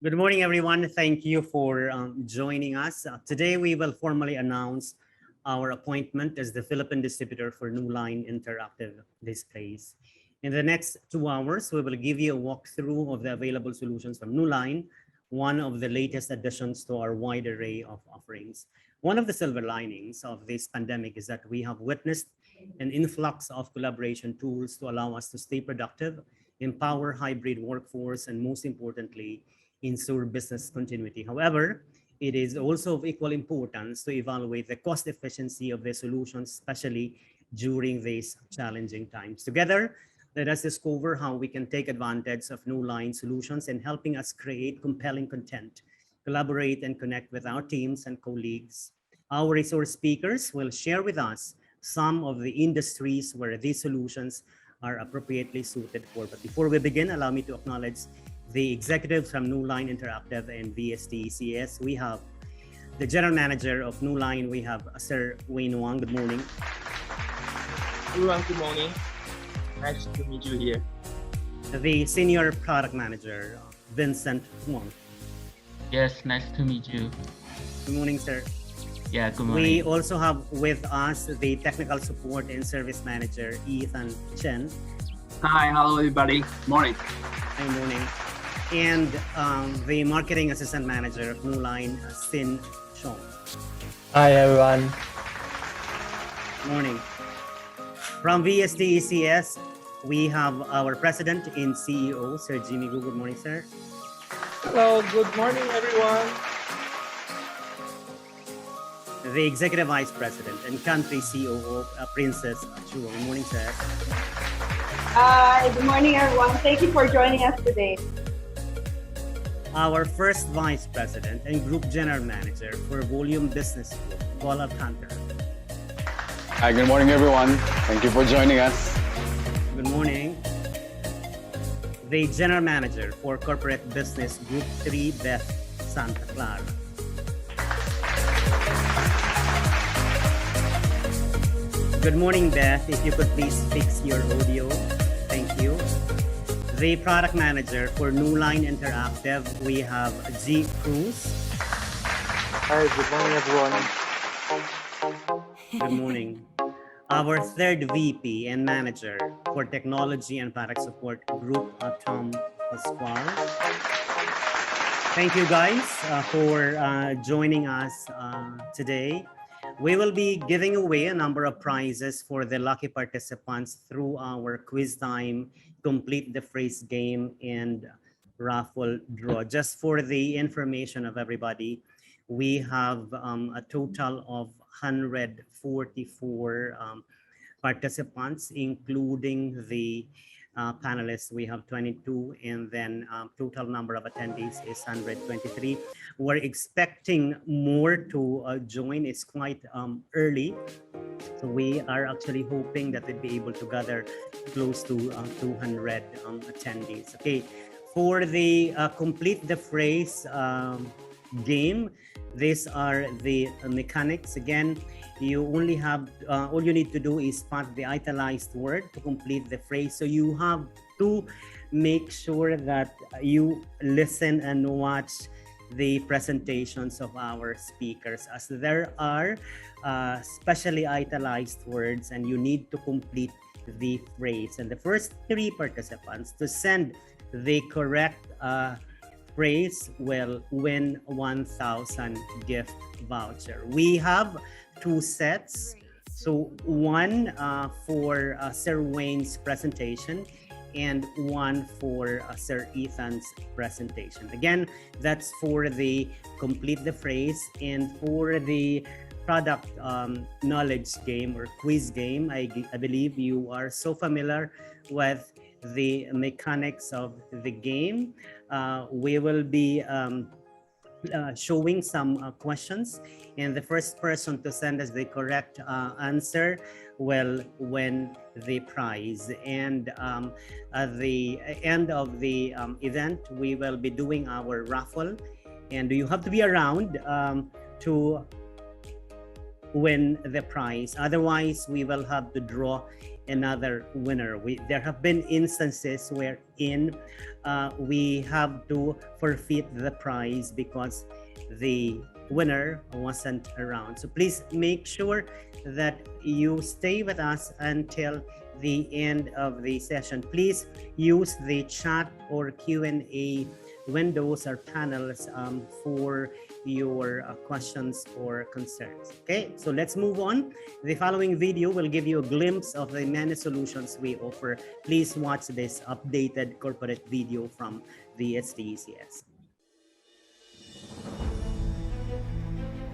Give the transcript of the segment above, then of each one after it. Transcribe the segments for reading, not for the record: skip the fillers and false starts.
Good morning, everyone. Thank you for joining us. Today, we will formally announce our appointment as the Philippine distributor for Newline Interactive Displays. In the next 2 hours, we will give you a walkthrough of the available solutions from Newline, one of the latest additions to our wide array of offerings. One of the silver linings of this pandemic is that we have witnessed an influx of collaboration tools to allow us to stay productive, empower hybrid workforce, and most importantly, ensure business continuity. However, it is also of equal importance to evaluate the cost efficiency of the solutions, especially during these challenging times. Together, let us discover how we can take advantage of Newline solutions in helping us create compelling content, collaborate and connect with our teams and colleagues. Our resource speakers will share with us some of the industries where these solutions are appropriately suited for. But before we begin, allow me to acknowledge the executives from Newline Interactive and VST-ECS. We have the general manager of Newline. We have Sir Wayne Wang. Good morning. Everyone, good morning. Nice to meet you here. The senior product manager, Vincent Wang. Yes, nice to meet you. Good morning, sir. Yeah, good morning. We also have with us the technical support and service manager, Ethan Chen. Hi, hello everybody. Morning. Good morning. And the marketing assistant manager of Newline, Sin Chong. Hi everyone. Morning. From VST-ECS, we have our president and CEO, Sir Jimmy Gu. Good morning, sir. Hello, good morning, everyone. The executive vice president and country COO, Princess Chu. Good morning, sir. Hi, good morning, everyone. Thank you for joining us today. Our first vice president and group general manager for Volume Business Group, Paul Alcantara. Hi, good morning, everyone. Thank you for joining us. Good morning. The general manager for Corporate Business Group 3, Beth Santa Clara. Good morning, Beth. If you could please fix your audio. Thank you. The product manager for Newline Interactive, we have G. Cruz. Hi, good morning, everyone. Good morning. Our third VP and manager for technology and product support group, Tom Pascual. Thank you guys for joining us today. We will be giving away a number of prizes for the lucky participants through our quiz time, complete the phrase game, and raffle draw. Just for the information of everybody, we have a total of 144 participants, including the panelists. We have 22, and then total number of attendees is 123. We're expecting more to join. It's quite early, so we are actually hoping that they'll be able to gather close to 200 attendees. Okay, for the complete the phrase game, these are the mechanics. Again, you only have all you need to do is spot the italized word to complete the phrase. So you have to make sure that you listen and watch the presentations of our speakers, as there are specially italized words and you need to complete the phrase. And the first 3 participants to send the correct phrase will win 1,000 gift voucher. We have 2 sets. So one for Sir Wayne's presentation and one for Sir Ethan's presentation. Again, that's for the complete the phrase, and for the product knowledge game or quiz game, I believe you are so familiar with the mechanics of the game. We will be showing some questions, and the first person to send us the correct answer will win the prize. And at the end of the event, we will be doing our raffle, and you have to be around to win the prize. Otherwise, we will have to draw another winner. There have been instances wherein we have to forfeit the prize because the winner wasn't around. So please make sure that you stay with us until the end of the session. Please use the chat or Q&A windows or panels for your questions or concerns. Okay, so let's move on. The following video will give you a glimpse of the many solutions we offer. Please watch this updated corporate video from VST-ECS.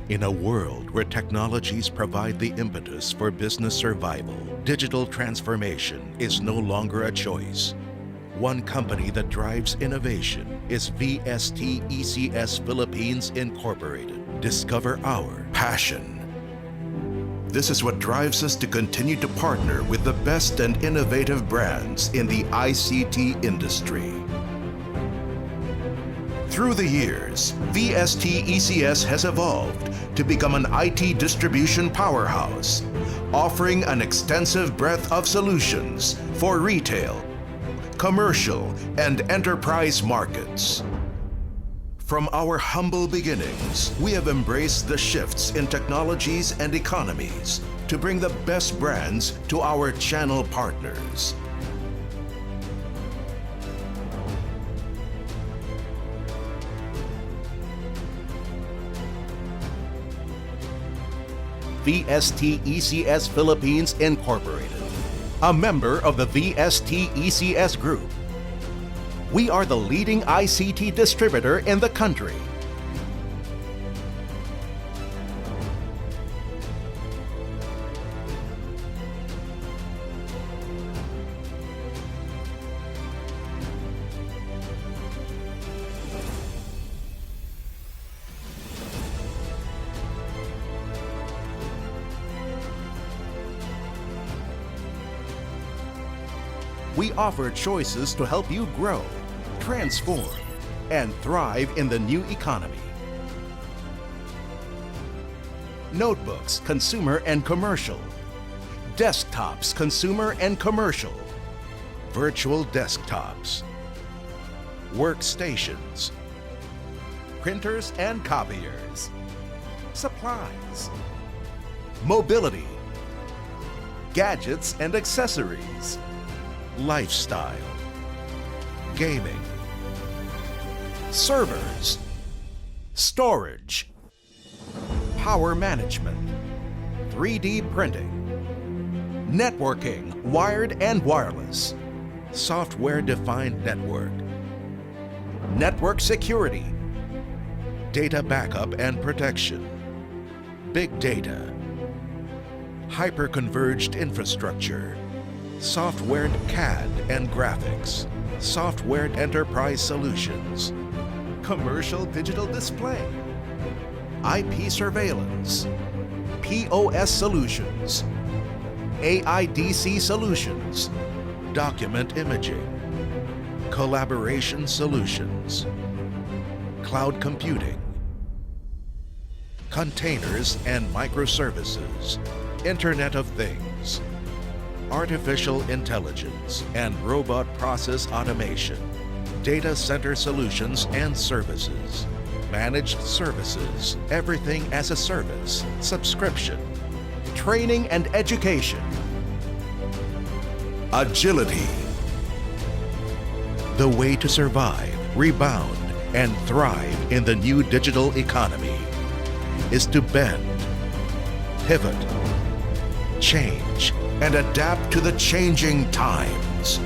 In a world where technologies provide the impetus for business survival, digital transformation is no longer a choice. One company that drives innovation is VST-ECS Philippines Incorporated. Discover our passion. This is what drives us to continue to partner with the best and innovative brands in the ICT industry. Through the years, VST-ECS has evolved to become an IT distribution powerhouse, offering an extensive breadth of solutions for retail, commercial, and enterprise markets. From our humble beginnings, we have embraced the shifts in technologies and economies to bring the best brands to our channel partners. VST-ECS Philippines Incorporated, a member of the VST-ECS Group. We are the leading ICT distributor in the country. We offer choices to help you grow, transform, and thrive in the new economy. Notebooks, consumer and commercial. Desktops, consumer and commercial. Virtual desktops. Workstations. Printers and copiers. Supplies. Mobility. Gadgets and accessories. Lifestyle. Gaming. Servers. Storage. Power management. 3D printing. Networking, wired and wireless. Software-defined network. Network security. Data backup and protection. Big data. Hyper-converged infrastructure. Software CAD and graphics. Software enterprise solutions. Commercial digital display. IP surveillance. POS solutions. AIDC solutions. Document imaging. Collaboration solutions. Cloud computing. Containers and microservices. Internet of Things. Artificial intelligence and robot process automation. Data center solutions and services. Managed services, everything as a service, subscription. Training and education. Agility. The way to survive, rebound, and thrive in the new digital economy is to bend, pivot, change, and adapt to the changing times.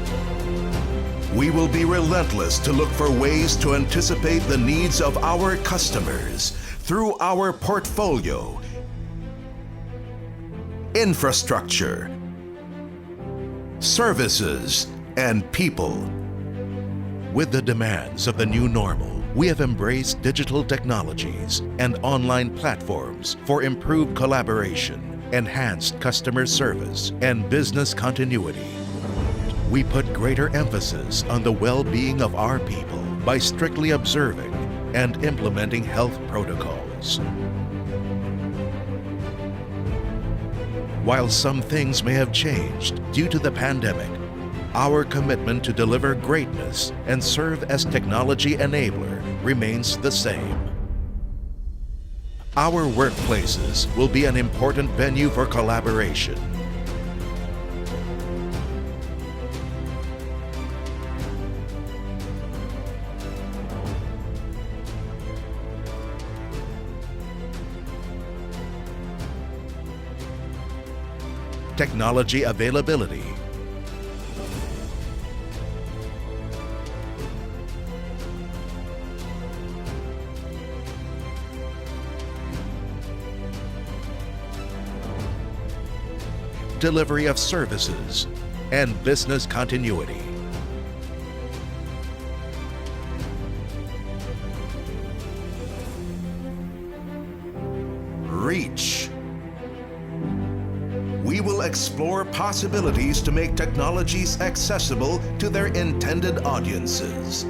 We will be relentless to look for ways to anticipate the needs of our customers through our portfolio, infrastructure, services, and people. With the demands of the new normal, we have embraced digital technologies and online platforms for improved collaboration, enhanced customer service, and business continuity. We put greater emphasis on the well-being of our people by strictly observing and implementing health protocols. While some things may have changed due to the pandemic, our commitment to deliver greatness and serve as technology enabler remains the same. Our workplaces will be an important venue for collaboration. Technology availability, delivery of services, and business continuity. Reach. We will explore possibilities to make technologies accessible to their intended audiences.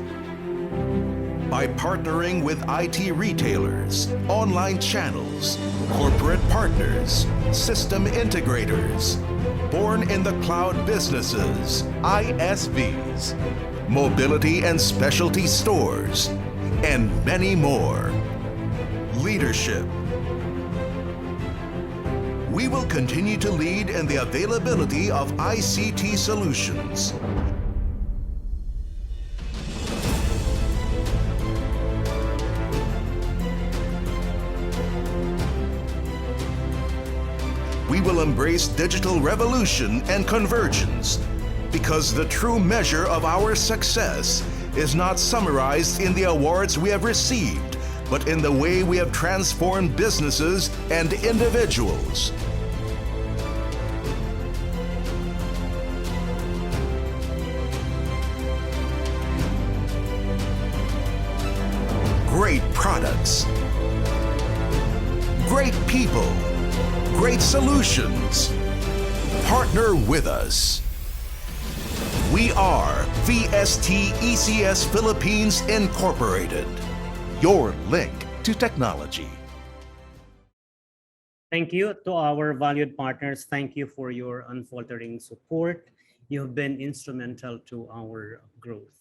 By partnering with IT retailers, online channels, corporate partners, system integrators, born in the cloud businesses, ISVs, mobility and specialty stores, and many more. Leadership. We will continue to lead in the availability of ICT solutions. We will embrace digital revolution and convergence, because the true measure of our success is not summarized in the awards we have received, but in the way we have transformed businesses and individuals. Great products, great people, great solutions. Partner with us. We are VST ECS Philippines Incorporated, your link to technology. Thank you to our valued partners. Thank you for your unfaltering support. You have been instrumental to our growth.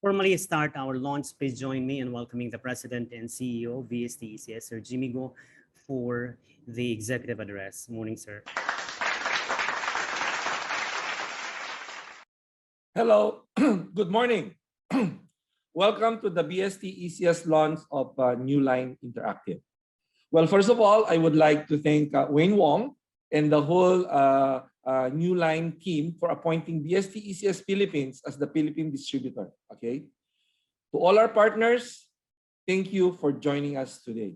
Formally start our launch, please join me in welcoming the President and CEO of VST ECS, Sir Jimmy Go, for the executive address. Morning, sir. Hello, good morning. Welcome to the BST ECS launch of Newline Interactive. Well, first of all, I would like to thank Wayne Wong and the whole Newline team for appointing BST ECS Philippines as the Philippine distributor. Okay. To all our partners, thank you for joining us today.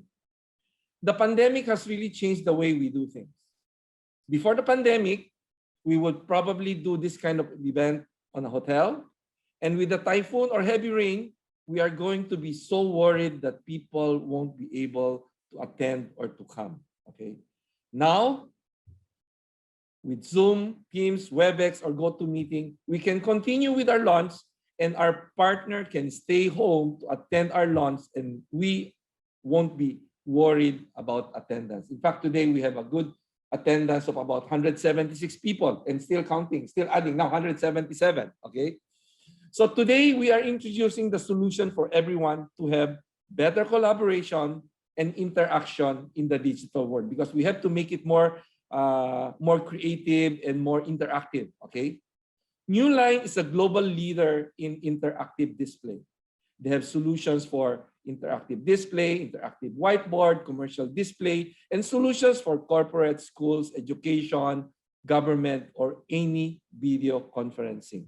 The pandemic has really changed the way we do things. Before the pandemic, we would probably do this kind of event on a hotel. And with the typhoon or heavy rain, we are going to be so worried that people won't be able to attend or to come. Okay. Now, with Zoom, Teams, WebEx, or GoToMeeting, we can continue with our launch and our partner can stay home to attend our launch and we won't be worried about attendance. In fact, today we have a good attendance of about 176 people and still counting, still adding, now 177, okay? So today we are introducing the solution for everyone to have better collaboration and interaction in the digital world because we have to make it more creative and more interactive, okay? Newline is a global leader in interactive display. They have solutions for interactive display, interactive whiteboard, commercial display, and solutions for corporate, schools, education, government, or any video conferencing.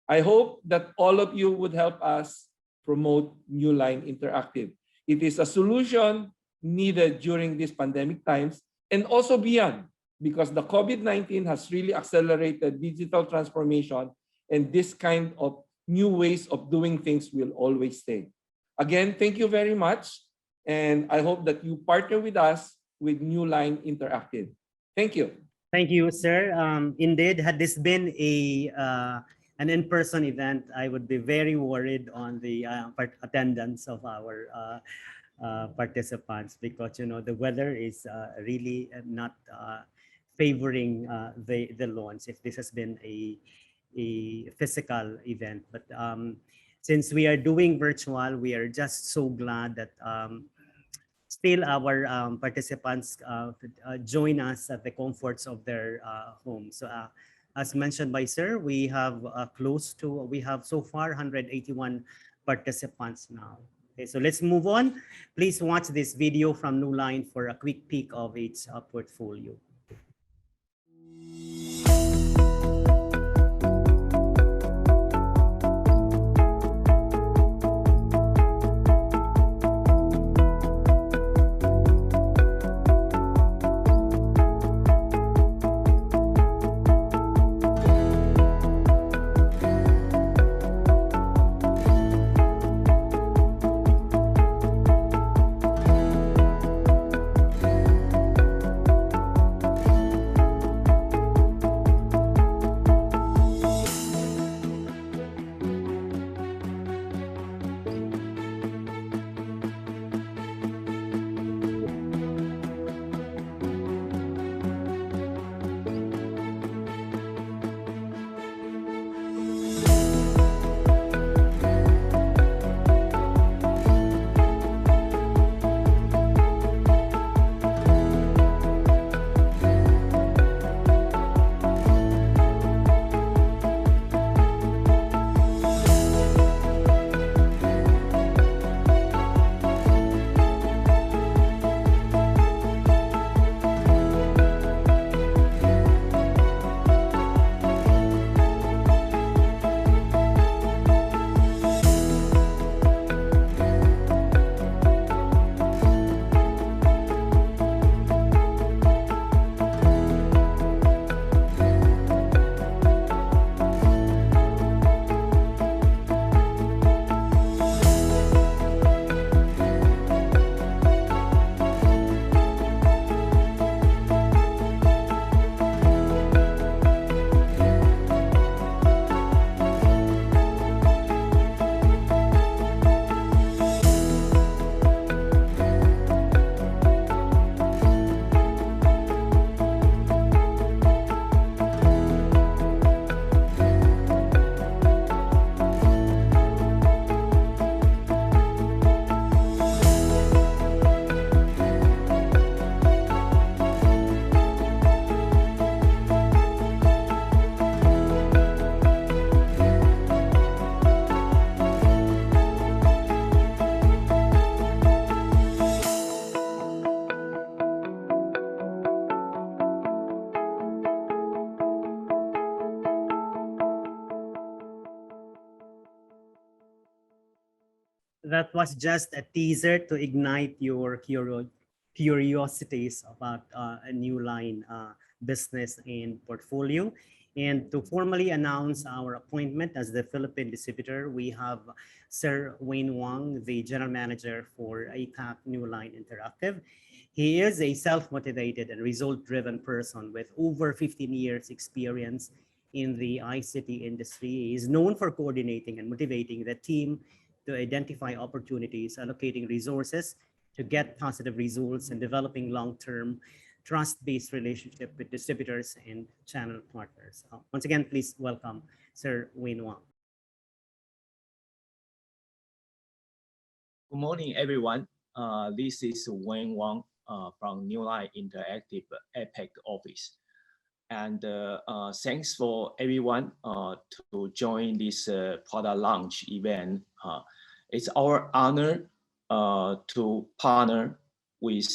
I hope that all of you would help us promote Newline Interactive. It is a solution needed during these pandemic times and also beyond, because the COVID-19 has really accelerated digital transformation, and this kind of new ways of doing things will always stay. Again, thank you very much, and I hope that you partner with us with Newline Interactive. Thank you. Thank you, sir. Indeed, had this been an in-person event, I would be very worried on the attendance of our participants because, you know, the weather is really not favoring the launch if this has been a physical event. But since we are doing virtual, we are just so glad that still our participants join us at the comforts of their home. So as mentioned by Sir, we have we have so far 181 participants now. Okay, so let's move on. Please watch this video from Newline for a quick peek of its portfolio. That was just a teaser to ignite your curiosities about a Newline business and portfolio. And to formally announce our appointment as the Philippine distributor, we have Sir Wayne Wong, the General Manager for APAC Newline Interactive. He is a self-motivated and result-driven person with over 15 years experience in the ICT industry. He is known for coordinating and motivating the team to identify opportunities, allocating resources to get positive results, and developing long-term trust-based relationship with distributors and channel partners. Once again, please welcome Sir Wayne Wong. Good morning, everyone. This is Wayne Wang from Newline Interactive APEC office. And thanks for everyone to join this product launch event. It's our honor to partner with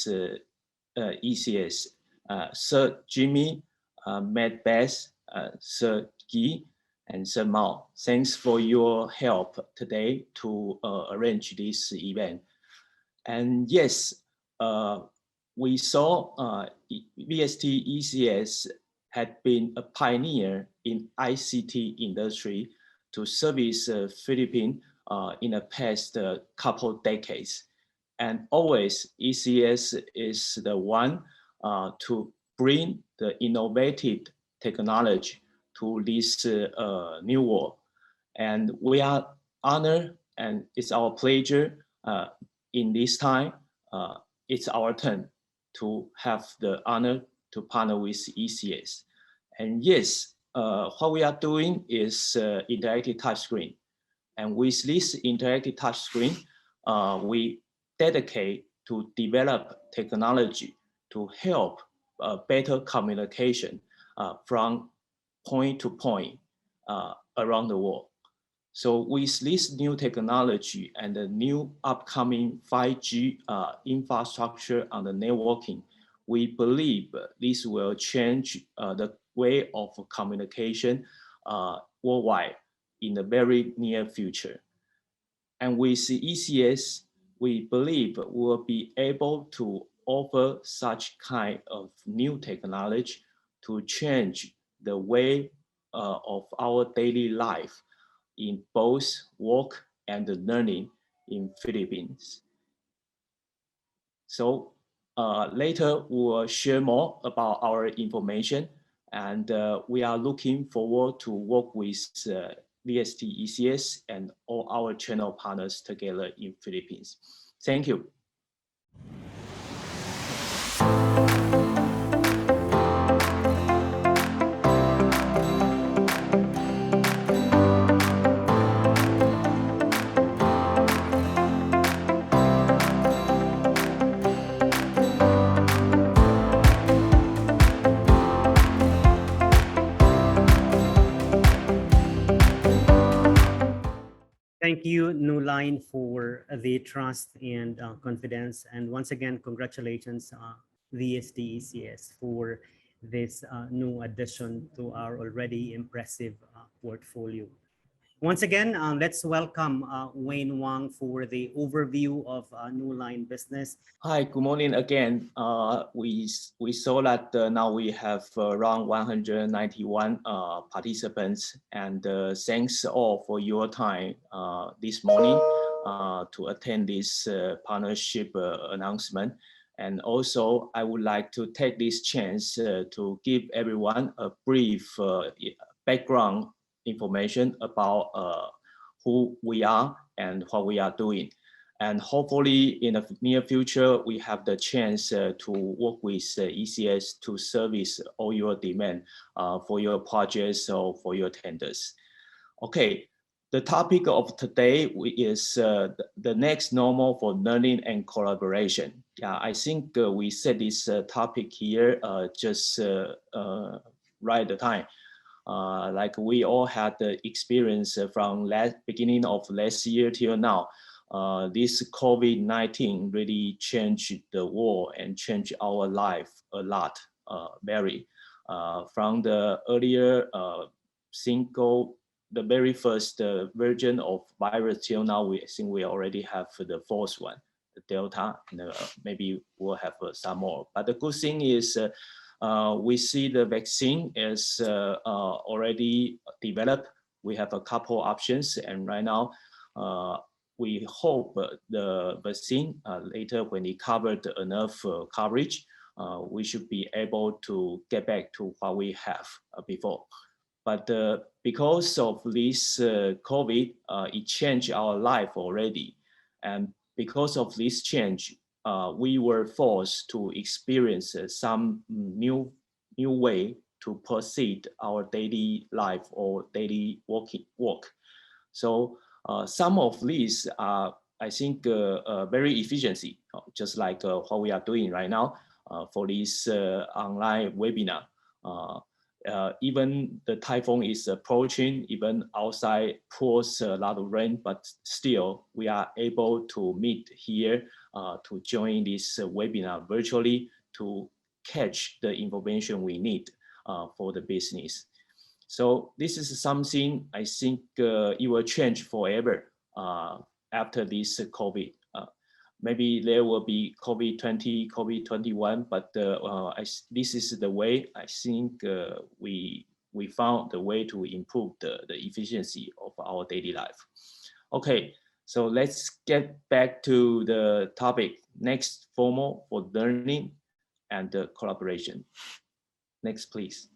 ECS, Sir Jimmy, Matt Bess, Sir Guy, and Sir Mao. Thanks for your help today to arrange this event. And yes, we saw VST ECS had been a pioneer in ICT industry to service Philippines in the past couple decades. And always ECS is the one to bring the innovative technology to this new world. And we are honored, and it's our pleasure in this time, it's our turn to have the honor to partner with ECS. And yes, what we are doing is interactive touchscreen. And with this interactive touchscreen, we dedicate to develop technology to help better communication from point to point around the world. So with this new technology and the new upcoming 5G infrastructure on the networking, we believe this will change the way of communication worldwide in the very near future. And with ECS, we believe we'll be able to offer such kind of new technology to change the way of our daily life in both work and learning in Philippines. So later we'll share more about our information, and we are looking forward to work with VST ECS and all our channel partners together in Philippines. Thank you. Thank you, Newline, for the trust and confidence. And once again, congratulations, VST ECS, for this new addition to our already impressive portfolio. Once again, let's welcome Wayne Wang for the overview of Newline business. Hi, good morning again. We saw that now we have around 191 participants, and thanks all for your time this morning to attend this partnership announcement. And also, I would like to take this chance to give everyone a brief background information about who we are and what we are doing. And hopefully in the near future, we have the chance to work with ECS to service all your demand for your projects or for your tenders. Okay, the topic of today is the next normal for learning and collaboration. Yeah, I think we set this topic here just right at the time. Like we all had the experience from beginning of last year till now. This COVID-19 really changed the world and changed our life a lot, very. From the earlier the very first version of virus till now, I think we already have the fourth one, the Delta, and maybe we'll have some more. But the good thing is we see the vaccine is already developed. We have a couple options, and right now we hope the vaccine later when it covered enough coverage, we should be able to get back to what we have before. But because of this COVID, it changed our life already. And because of this change, we were forced to experience some new way to proceed our daily life or daily work. So some of these are, I think, very efficiency, just like what we are doing right now for this online webinar. Even the typhoon is approaching, even outside pours a lot of rain, but still we are able to meet here to join this webinar virtually to catch the information we need for the business. So this is something I think it will change forever after this COVID. Maybe there will be COVID-20, COVID-21, but this is the way I think we found the way to improve the efficiency of our daily life. Okay, so let's get back to the topic. Next, formal for learning and collaboration. Next, please.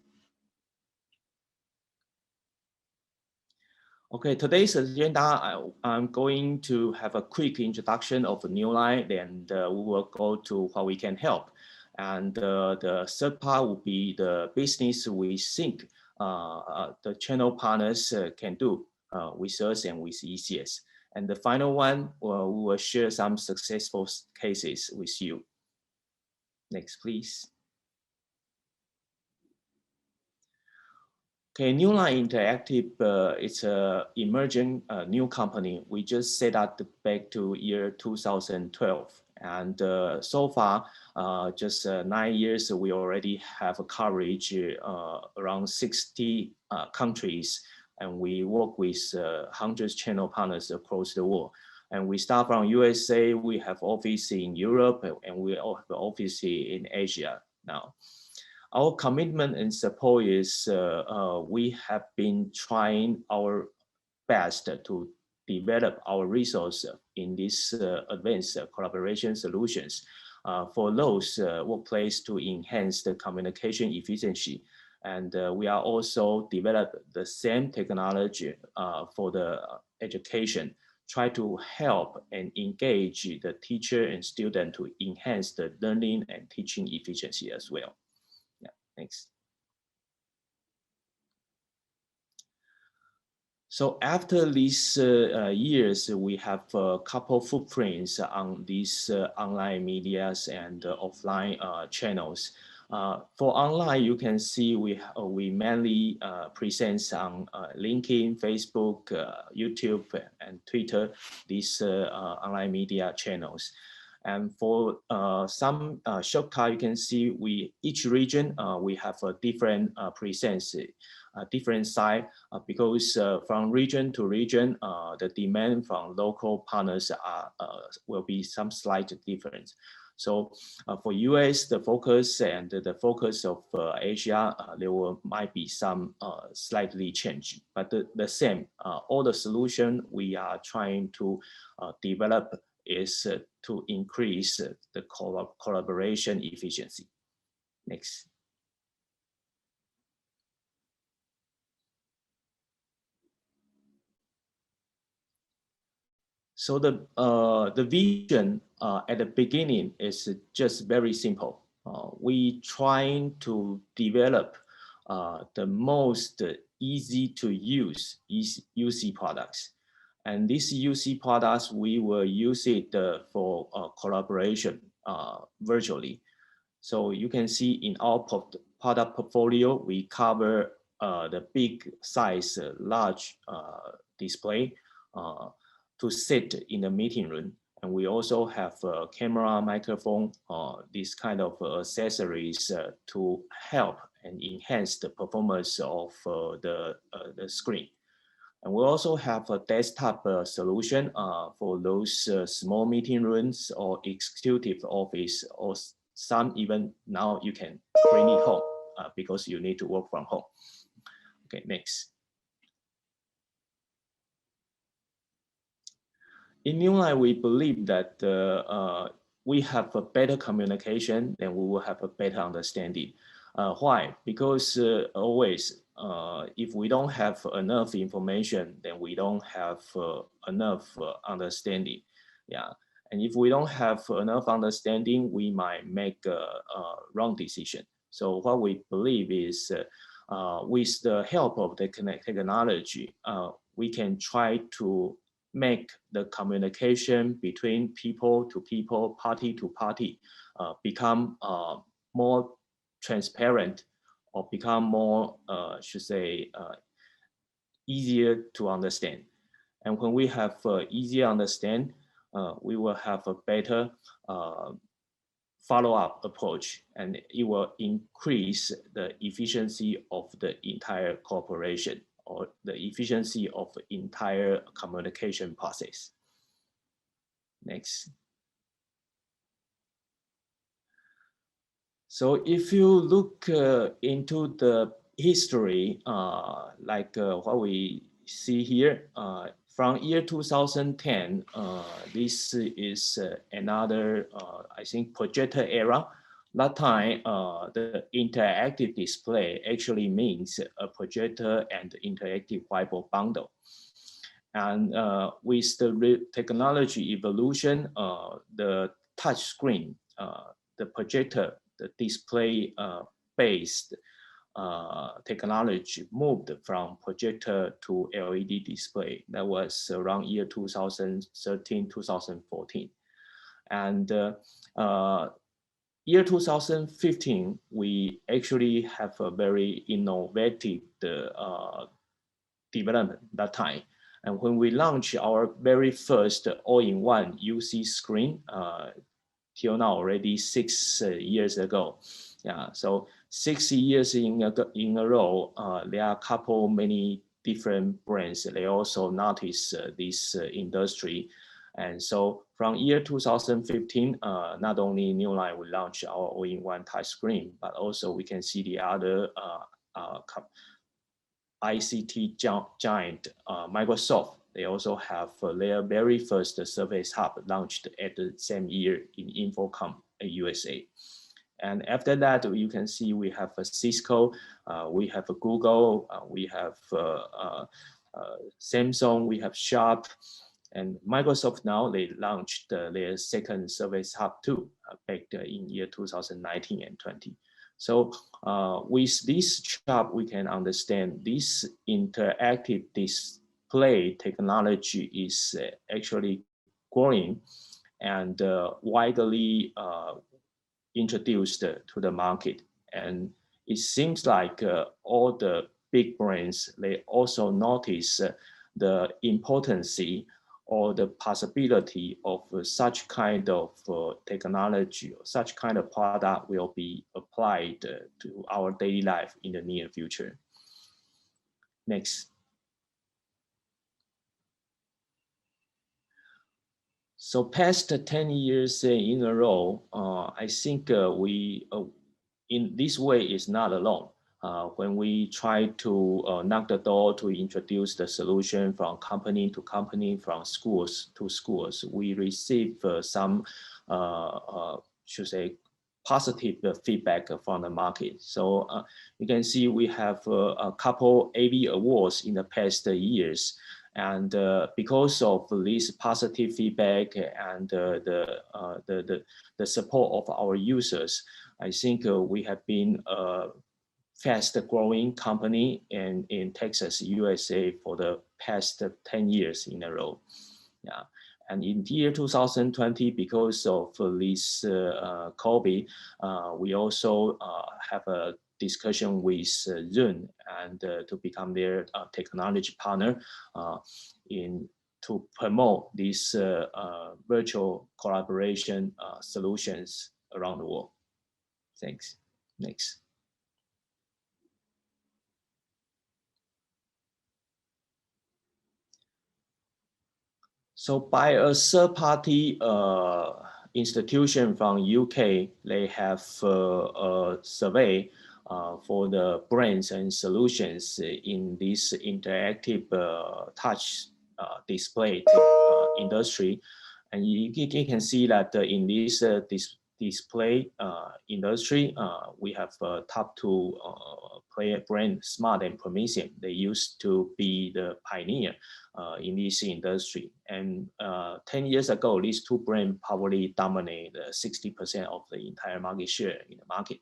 Okay, today's agenda, I'm going to have a quick introduction of Newline, and we will go to how we can help. And the third part will be the business we think the channel partners can do with us and with ECS. And the final one, we will share some successful cases with you. Next, please. Okay, Newline Interactive, it's an emerging new company. We just set up back to year 2012. And so far, just 9 years, we already have a coverage around 60 countries. And we work with hundreds channel partners across the world. And we start from USA, we have office in Europe, and we all have office in Asia now. Our commitment and support is we have been trying our best to develop our resources in these advanced collaboration solutions for those workplace to enhance the communication efficiency. And we are also develop the same technology for the education, try to help and engage the teacher and student to enhance the learning and teaching efficiency as well. Thanks. So after these years, we have a couple footprints on these online medias and offline channels. For online, you can see we mainly present on LinkedIn, Facebook, YouTube, and Twitter, these online media channels. And for some shortcut, you can see each region we have a different presence, different side because from region to region, the demand from local partners will be some slight difference. So for US, the focus and the focus of Asia, might be some slightly change, but the same. All the solution we are trying to develop is to increase the collaboration efficiency. Next. So the vision at the beginning is just very simple. We trying to develop the most easy to use UC products. And these UC products, we will use it for collaboration virtually. So you can see in our product portfolio, we cover the big size, large display to sit in the meeting room. And we also have a camera, microphone, these kind of accessories to help and enhance the performance of the screen. And we also have a desktop solution for those small meeting rooms or executive office, or some even now you can bring it home because you need to work from home. Okay, next. In Newline, we believe that we have a better communication, then we will have a better understanding. Why? Because always, if we don't have enough information, then we don't have enough understanding. Yeah, and if we don't have enough understanding, we might make a wrong decision. So what we believe is, with the help of the technology, we can try to make the communication between people to people, party to party, become more transparent, or become more, should say, easier to understand. And when we have easier understand, we will have a better follow-up approach, and it will increase the efficiency of the entire corporation, or the efficiency of the entire communication process. Next. So if you look into the history, like what we see here, from year 2010, this is another, I think, projector era. That time, the interactive display actually means a projector and interactive whiteboard bundle. And with the technology evolution, the touch screen, the projector the display based technology moved from projector to LED display. That was around year 2013, 2014. And year 2015, we actually have a very innovative development that time. And when we launched our very first all-in-one UC screen, till now already 6 years ago. Yeah, so 6 years in a row, there are a couple many different brands. They also notice this industry. And so from year 2015, not only Newline will launch our all-in-one touch screen, but also we can see the other ICT giant, Microsoft. They also have their very first Surface Hub launched at the same year in Infocom, USA. And after that, you can see we have a Cisco, we have a Google, we have Samsung, we have Sharp, and Microsoft now, they launched their second Surface Hub 2 back in year 2019 and 20. So with this chart, we can understand this interactive display technology is actually growing and widely introduced to the market. And it seems like all the big brands, they also notice the importance or the possibility of such kind of technology or such kind of product will be applied to our daily life in the near future. Next. So past 10 years in a row, I think we, in this way, is not alone. When we try to knock the door to introduce the solution from company to company, from schools to schools, we receive some, should say, positive feedback from the market. So you can see we have a couple AV awards in the past years. And because of this positive feedback and the support of our users, I think we have been fast growing company in Texas, USA for the past 10 years in a row. Yeah. And in the year 2020, because of this COVID, we also have a discussion with Zoom and to become their technology partner to promote these virtual collaboration solutions around the world. Thanks. Next. So by a third-party institution from UK, they have a survey for the brands and solutions in this interactive touch display industry. And you can see that in this display industry, we have top two player brand, Smart and Promethean. They used to be the pioneer in this industry. And 10 years ago, these two brands probably dominate 60% of the entire market share in the market.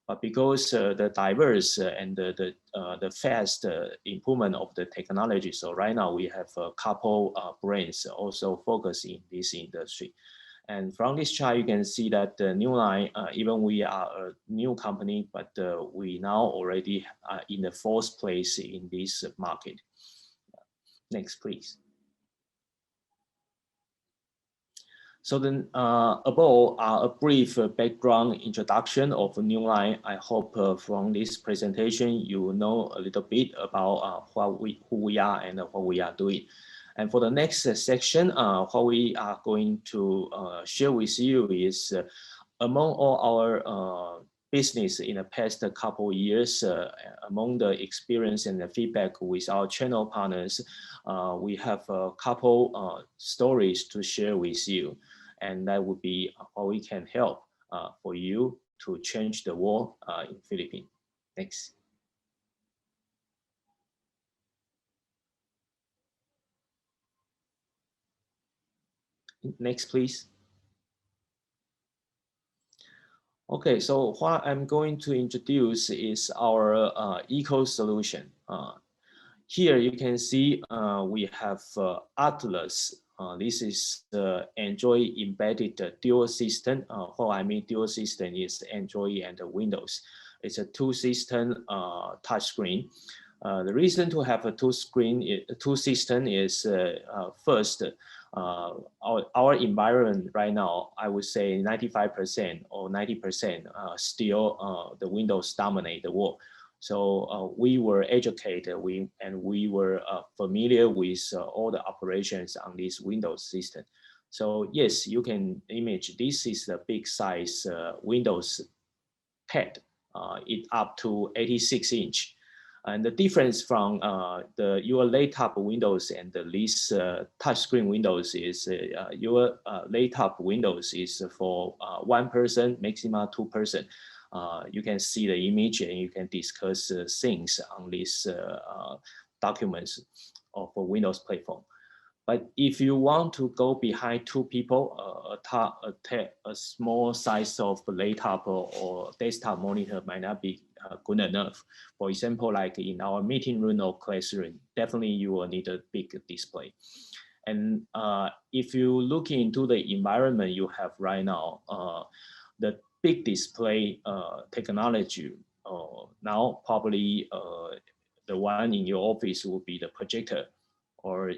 But because the diverse and the fast improvement of the technology, so right now we have a couple brands also focus in this industry. And from this chart, you can see that the Newline, even we are a new company, but we now already are in the 4th place in this market. Next, please. So then above a brief background introduction of Newline. I hope from this presentation, you know a little bit about who we are and what we are doing. And for the next section, what we are going to share with you is among all our business in the past couple of years, among the experience and the feedback with our channel partners, we have a couple stories to share with you. And that would be how we can help for you to change the world in Philippines. Next. Next, please. Okay, so what I'm going to introduce is our eco solution. Here you can see we have Atlas. This is the Android embedded dual system. What I mean dual system is Android and Windows. It's a two system touchscreen. The reason to have a two system is first, our environment right now, I would say 95% or 90% still the Windows dominate the world. So we were educated, and we were familiar with all the operations on this Windows system. So yes, you can image this is a big size Windows pad, it up to 86 inch. And the difference from your laptop Windows and this touchscreen Windows is your laptop Windows is for one person, maximum two person. You can see the image and you can discuss things on these documents of a Windows platform. But if you want to go behind two people, a small size of laptop or desktop monitor might not be good enough. For example, like in our meeting room or classroom, definitely you will need a big display. And if you look into the environment you have right now, the big display technology now probably the one in your office will be the projector or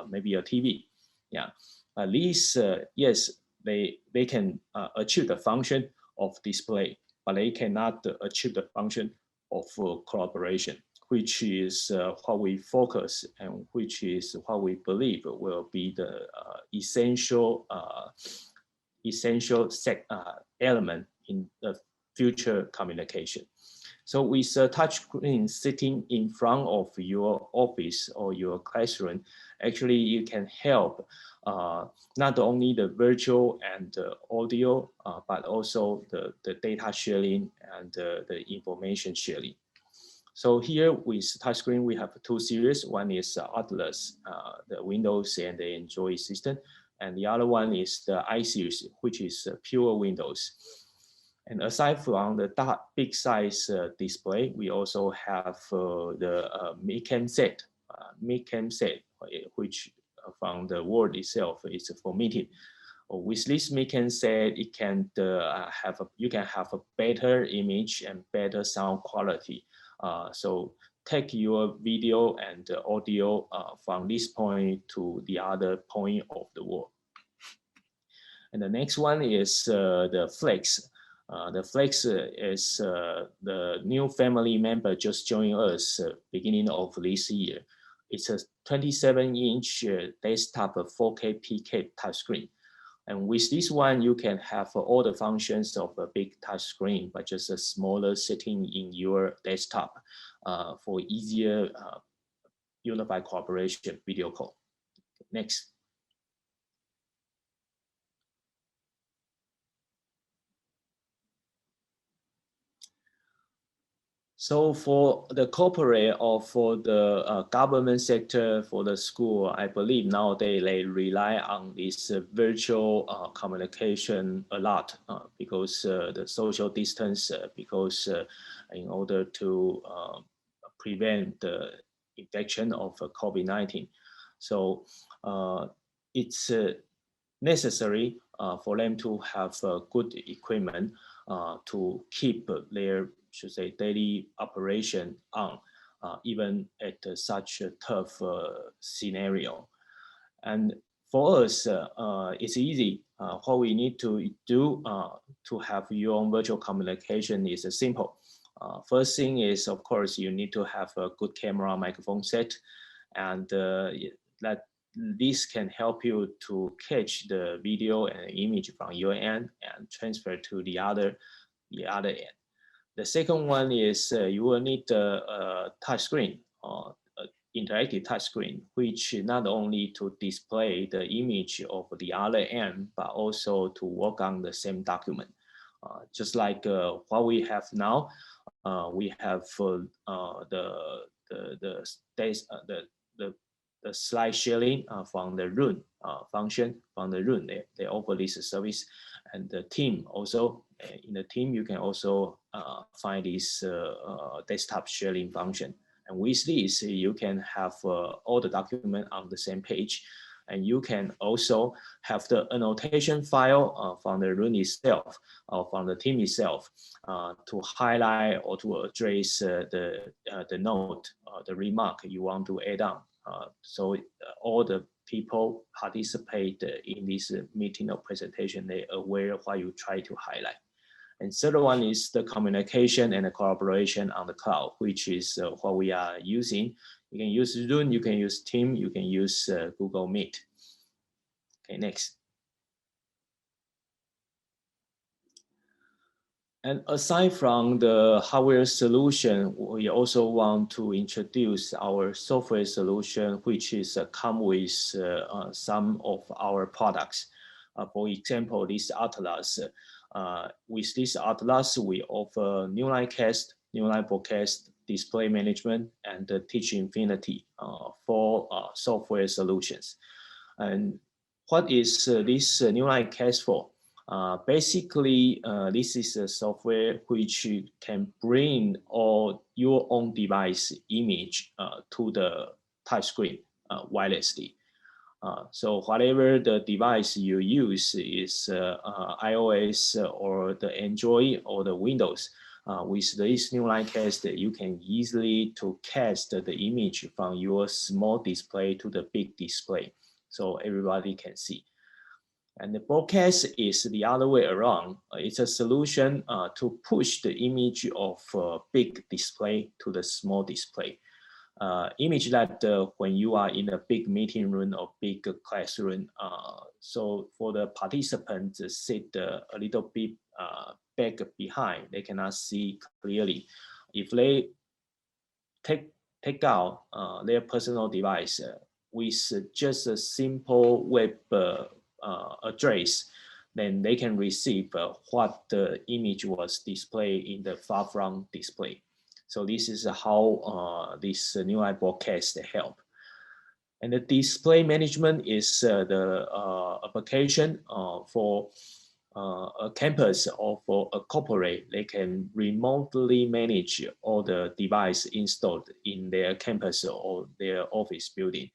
maybe a TV. Yeah, at least yes, they can achieve the function of display, but they cannot achieve the function of collaboration, which is what we focus and which is what we believe will be the essential element in the future communication. So with a touchscreen sitting in front of your office or your classroom, actually you can help not only the virtual and audio, but also the data sharing and the information sharing. So here with touchscreen, we have two series. One is Atlas, the Windows and the Android system. And the other one is the I series, which is pure Windows. And aside from the big size display, we also have the mid-cam set, which from the word itself is for meeting. With this mid-cam set, it can you can have a better image and better sound quality. So take your video and audio from this point to the other point of the world. And the next one is the Flex. The Flex is the new family member just joined us beginning of this year. It's a 27-inch desktop 4K PK touchscreen. And with this one, you can have all the functions of a big touchscreen, but just a smaller setting in your desktop for easier unified cooperation video call. Next. So for the corporate or for the government sector, for the school, I believe nowadays they rely on this virtual communication a lot because the social distance, because in order to prevent the infection of COVID-19. So it's necessary for them to have good equipment to keep their, should say, daily operation on, even at such a tough scenario. And for us, it's easy. What we need to do to have your own virtual communication is simple. First thing is, of course, you need to have a good camera microphone set, and that this can help you to catch the video and image from your end and transfer to the other end. The second one is you will need a touch screen or interactive touch screen, which not only to display the image of the other end, but also to work on the same document. Just like what we have now, we have the the slide sharing from the room function from the room. They offer this service, and the team also in the team you can also find this desktop sharing function. And with this, you can have all the document on the same page, and you can also have the annotation file from the room itself or from the team itself to highlight or to address the note, the remark you want to add on. So all the people participate in this meeting or presentation, they are aware of what you try to highlight. And third one is the communication and the collaboration on the cloud, which is what we are using. You can use Zoom, you can use Team, you can use Google Meet. Okay, next. And aside from the hardware solution, we also want to introduce our software solution, which is come with some of our products. For example, this Atlas. With this Atlas, we offer Newline Cast, Newline Broadcast, display management, and Teach Infinity for software solutions. And what is this Newline Cast for? Basically, this is a software which can bring all your own device image to the touchscreen wirelessly. So whatever the device you use is iOS or the Android or the Windows, with this Newline Cast, you can easily to cast the image from your small display to the big display, so everybody can see. And the broadcast is the other way around. It's a solution to push the image of big display to the small display. Image that when you are in a big meeting room or big classroom, so for the participants sit a little bit back behind, they cannot see clearly. If they take out their personal device with just a simple web address, then they can receive what the image was displayed in the far from display. So this is how this Newline Broadcast help. And the display management is the application for a campus or for a corporate. They can remotely manage all the device installed in their campus or their office building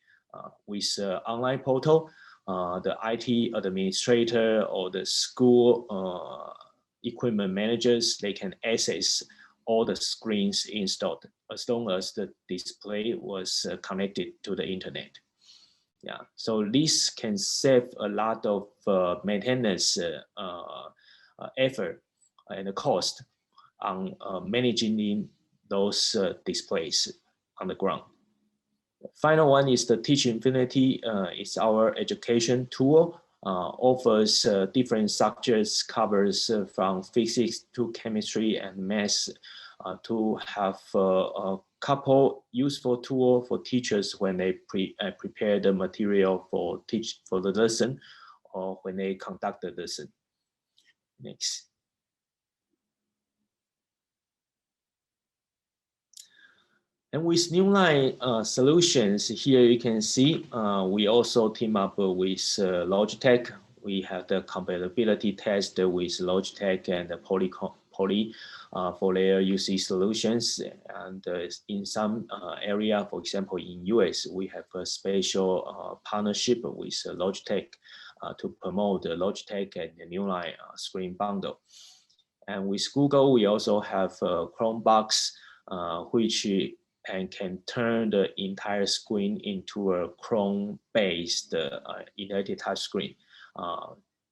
with online portal. The IT administrator or the school equipment managers, they can access all the screens installed as long as the display was connected to the internet. Yeah, so this can save a lot of maintenance effort and cost on managing those displays on the ground. Final one is the Teach Infinity. It's our education tool. Offers different subjects, covers from physics to chemistry and math, to have a couple useful tools for teachers when they prepare the material for the lesson or when they conduct the lesson. Next. And with Newline solutions, here you can see we also team up with Logitech. We have the compatibility test with Logitech and Poly for their UC solutions. And in some area, for example, in US, we have a special partnership with Logitech to promote the Logitech and the Newline screen bundle. And with Google, we also have a Chromebox, which and can turn the entire screen into a Chrome-based integrated touch screen,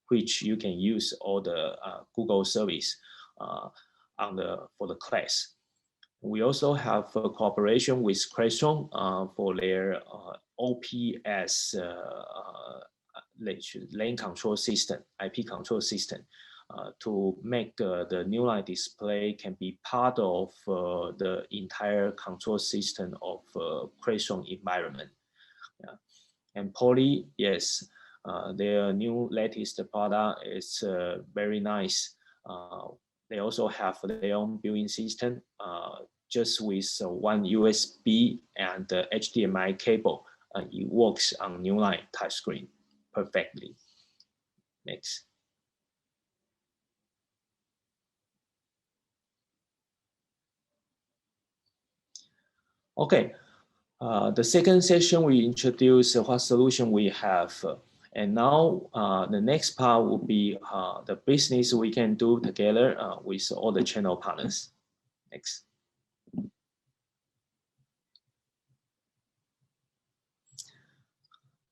which you can use all the Google service for the class. We also have a cooperation with Crestron for their OPS lane control system, IP control system. To make the Newline display can be part of the entire control system of Crestron environment. Yeah. And Poly, yes, their new latest product is very nice. They also have their own built-in system, just with one USB and HDMI cable. it works on Newline touchscreen perfectly. Next. Okay, the second session we introduce what solution we have. And now the next part will be the business we can do together with all the channel partners. Next.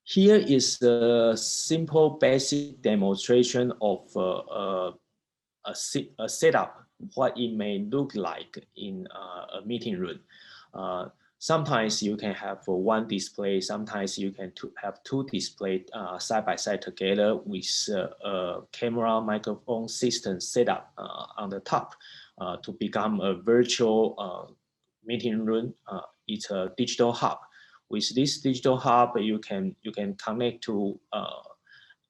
Here is a simple basic demonstration of a setup, what it may look like in a meeting room. Sometimes you can have one display, sometimes you can have two displays side by side together with a camera microphone system set up on the top to become a virtual meeting room. It's a digital hub. With this digital hub, you can connect to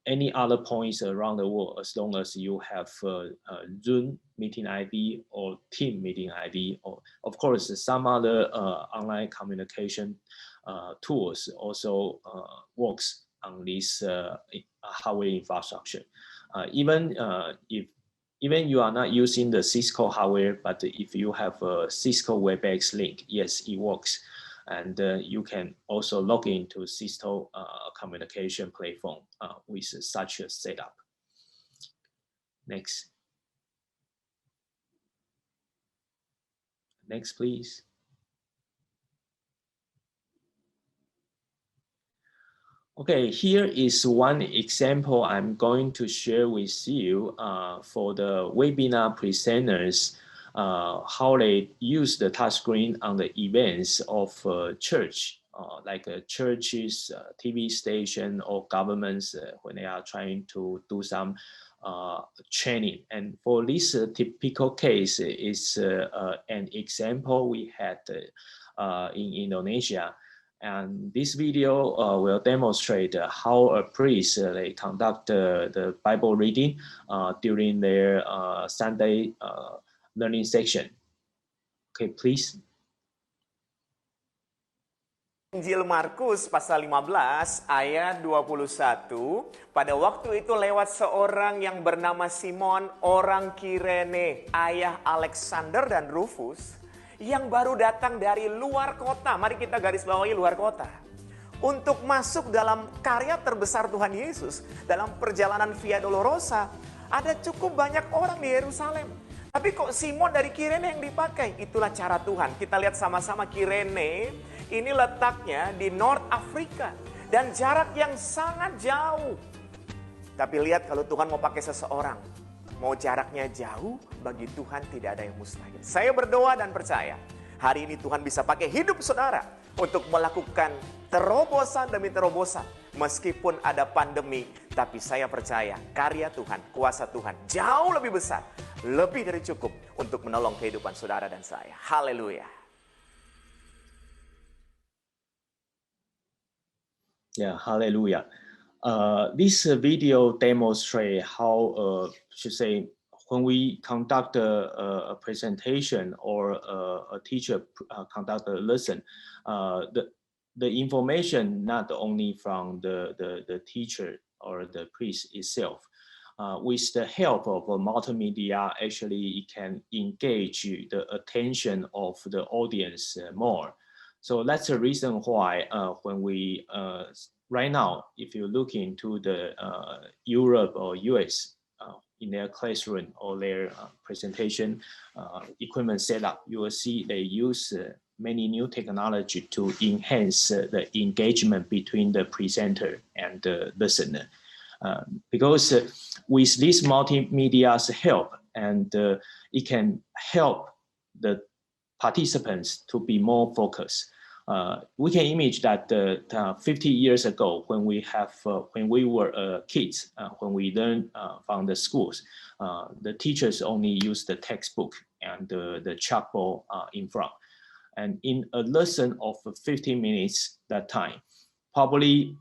any other points around the world as long as you have a Zoom meeting ID or Team meeting ID, or of course some other online communication tools also works on this hardware infrastructure. Even you are not using the Cisco hardware, but if you have a Cisco WebEx link, yes, it works. And you can also log into Cisco communication platform with such a setup. Next. Next, please. Okay, here is one example I'm going to share with you for the webinar presenters, how they use the touchscreen on the events of church, like churches, TV station, or governments when they are trying to do some training. And for this typical case is an example we had in Indonesia. And this video will demonstrate how a priest they conduct the Bible reading during their Sunday learning section. Okay, please. Injil Markus pasal 15 ayat 21, pada waktu itu lewat seorang yang bernama Simon orang Kirene, ayah Alexander dan Rufus, yang baru datang dari luar kota. Mari kita garis bawahi luar kota. Untuk masuk dalam karya terbesar Tuhan Yesus, dalam perjalanan Via Dolorosa, ada cukup banyak orang di Yerusalem. Tapi kok Simon dari Kirene yang dipakai? Itulah cara Tuhan. Kita lihat sama-sama Kirene, ini letaknya di North Afrika. Dan jarak yang sangat jauh. Tapi lihat kalau Tuhan mau pakai seseorang, mau jaraknya jauh, bagi Tuhan tidak ada yang mustahil. Saya berdoa dan percaya, hari ini Tuhan bisa pakai hidup saudara untuk melakukan terobosan demi terobosan. Meskipun ada pandemi, tapi saya percaya karya Tuhan, kuasa Tuhan jauh lebih besar, lebih dari cukup untuk menolong kehidupan saudara dan saya. Haleluya. Yeah, hallelujah. This video demonstrates how, should say, when we conduct a presentation or a teacher conduct a lesson, the information not only from the teacher or the priest itself, with the help of multimedia, actually it can engage the attention of the audience more. So that's the reason why when we, right now, if you look into the Europe or US, in their classroom or their presentation equipment setup, you will see they use many new technology to enhance the engagement between the presenter and the listener. Because with this multimedia's help, and it can help the participants to be more focused. We can imagine that 50 years ago, when we were kids, when we learned from the schools, the teachers only used the textbook and the chalkboard in front. And in a lesson of 15 minutes that time, probably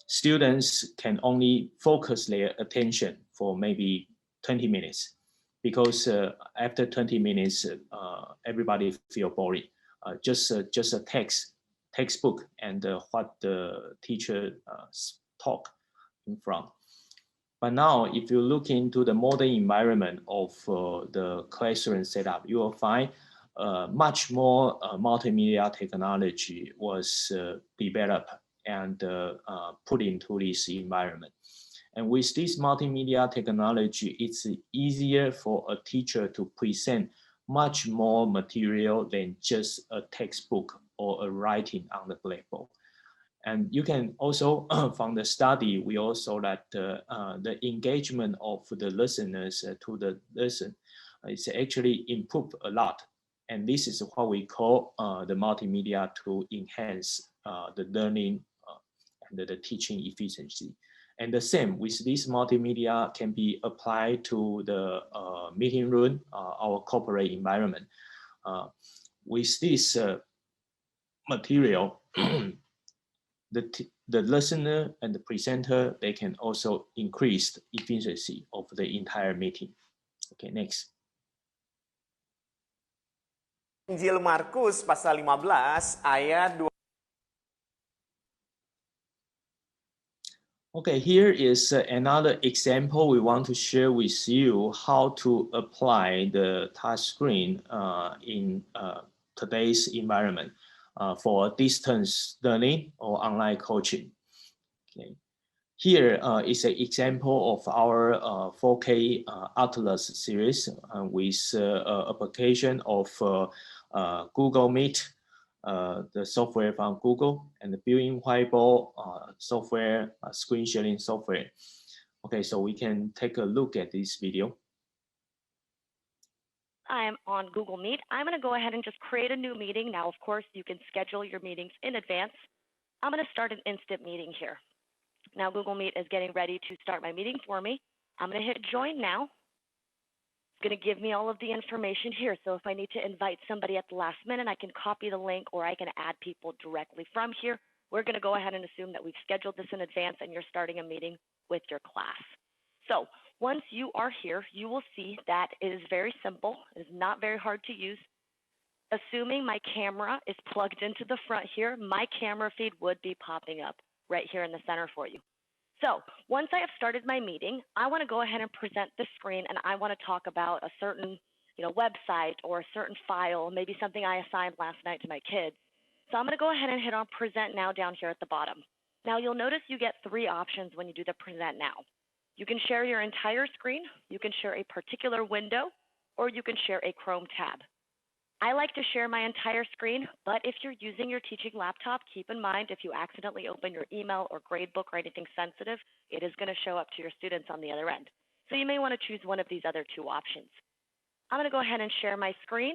students can only focus their attention for maybe 20 minutes, because after 20 minutes, everybody feel boring. Just a text textbook and what the teacher talk in front. But now, if you look into the modern environment of the classroom setup, you will find much more multimedia technology was developed and put into this environment. And with this multimedia technology, it's easier for a teacher to present much more material than just a textbook or a writing on the blackboard. And you can also, from the study, we also that the engagement of the listeners to the lesson is actually improved a lot. And this is what we call the multimedia to enhance the learning and the teaching efficiency. And the same with this multimedia can be applied to the meeting room, our corporate environment. With this material, the listener and the presenter, they can also increase the efficiency of the entire meeting. Okay, next. Injil Markus pasal 15 ayat 2. Okay, here is another example we want to share with you how to apply the touch screen in today's environment for distance learning or online coaching. Okay. Here is an example of our 4K Atlas series with application of Google Meet, the software from Google, and the built-in whiteboard software, screen sharing software. Okay, so we can take a look at this video. I'm on Google Meet. I'm going to go ahead and just create a new meeting. Now, of course, you can schedule your meetings in advance. I'm going to start an instant meeting here. Now, Google Meet is getting ready to start my meeting for me. I'm going to hit join now. It's going to give me all of the information here. So if I need to invite somebody at the last minute, I can copy the link or I can add people directly from here. We're going to go ahead and assume that we've scheduled this in advance and you're starting a meeting with your class. So once you are here, you will see that it is very simple. It is not very hard to use. Assuming my camera is plugged into the front here, my camera feed would be popping up right here in the center for you. So once I have started my meeting, I want to go ahead and present the screen and I want to talk about a certain website or a certain file, maybe something I assigned last night to my kids. So I'm going to go ahead and hit on present now down here at the bottom. Now you'll notice you get three options when you do the present now. You can share your entire screen, you can share a particular window, or you can share a Chrome tab. I like to share my entire screen, but if you're using your teaching laptop, keep in mind if you accidentally open your email or gradebook or anything sensitive, it is going to show up to your students on the other end. So you may want to choose one of these other two options. I'm going to go ahead and share my screen.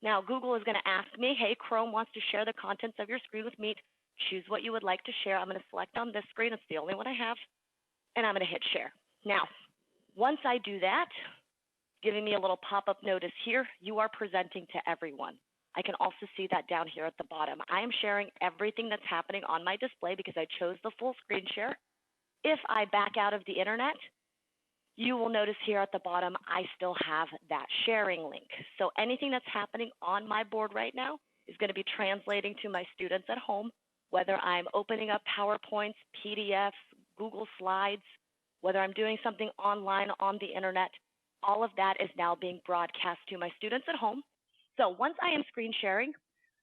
Now Google is going to ask me, hey, Chrome wants to share the contents of your screen with Meet. Choose what you would like to share. I'm going to select on this screen. It's the only one I have. And I'm going to hit share. Now, once I do that, giving me a little pop-up notice here, you are presenting to everyone. I can also see that down here at the bottom. I am sharing everything that's happening on my display because I chose the full screen share. If I back out of the internet, you will notice here at the bottom, I still have that sharing link. So anything that's happening on my board right now is going to be translating to my students at home, whether I'm opening up PowerPoints, PDFs, Google Slides, whether I'm doing something online on the internet, all of that is now being broadcast to my students at home. So once I am screen sharing,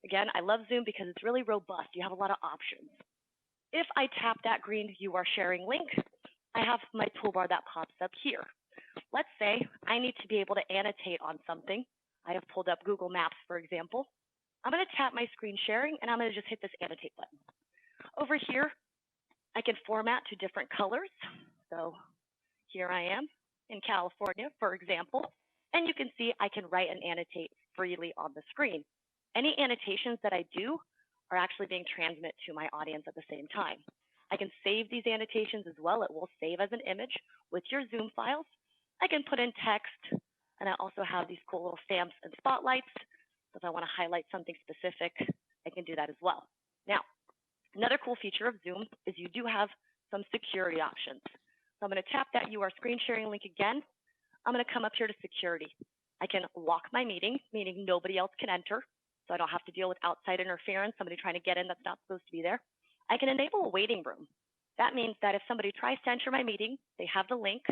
again, I love Zoom because it's really robust. You have a lot of options. If I tap that green "You are sharing" link, I have my toolbar that pops up here. Let's say I need to be able to annotate on something. I have pulled up Google Maps, for example. I'm going to tap my screen sharing, and I'm going to just hit this annotate button. Over here, I can format to different colors. So here I am in California, for example, and you can see I can write and annotate freely on the screen. Any annotations that I do are actually being transmitted to my audience at the same time. I can save these annotations as well. It will save as an image with your Zoom files. I can put in text, and I also have these cool little stamps and spotlights. So if I want to highlight something specific, I can do that as well. Now, another cool feature of Zoom is you do have some security options. So I'm going to tap that "You are screen sharing" link again. I'm going to come up here to security. I can lock my meeting, meaning nobody else can enter. so I don't have to deal with outside interference, somebody trying to get in that's not supposed to be there. I can enable a waiting room. That means that if somebody tries to enter my meeting, they have the link,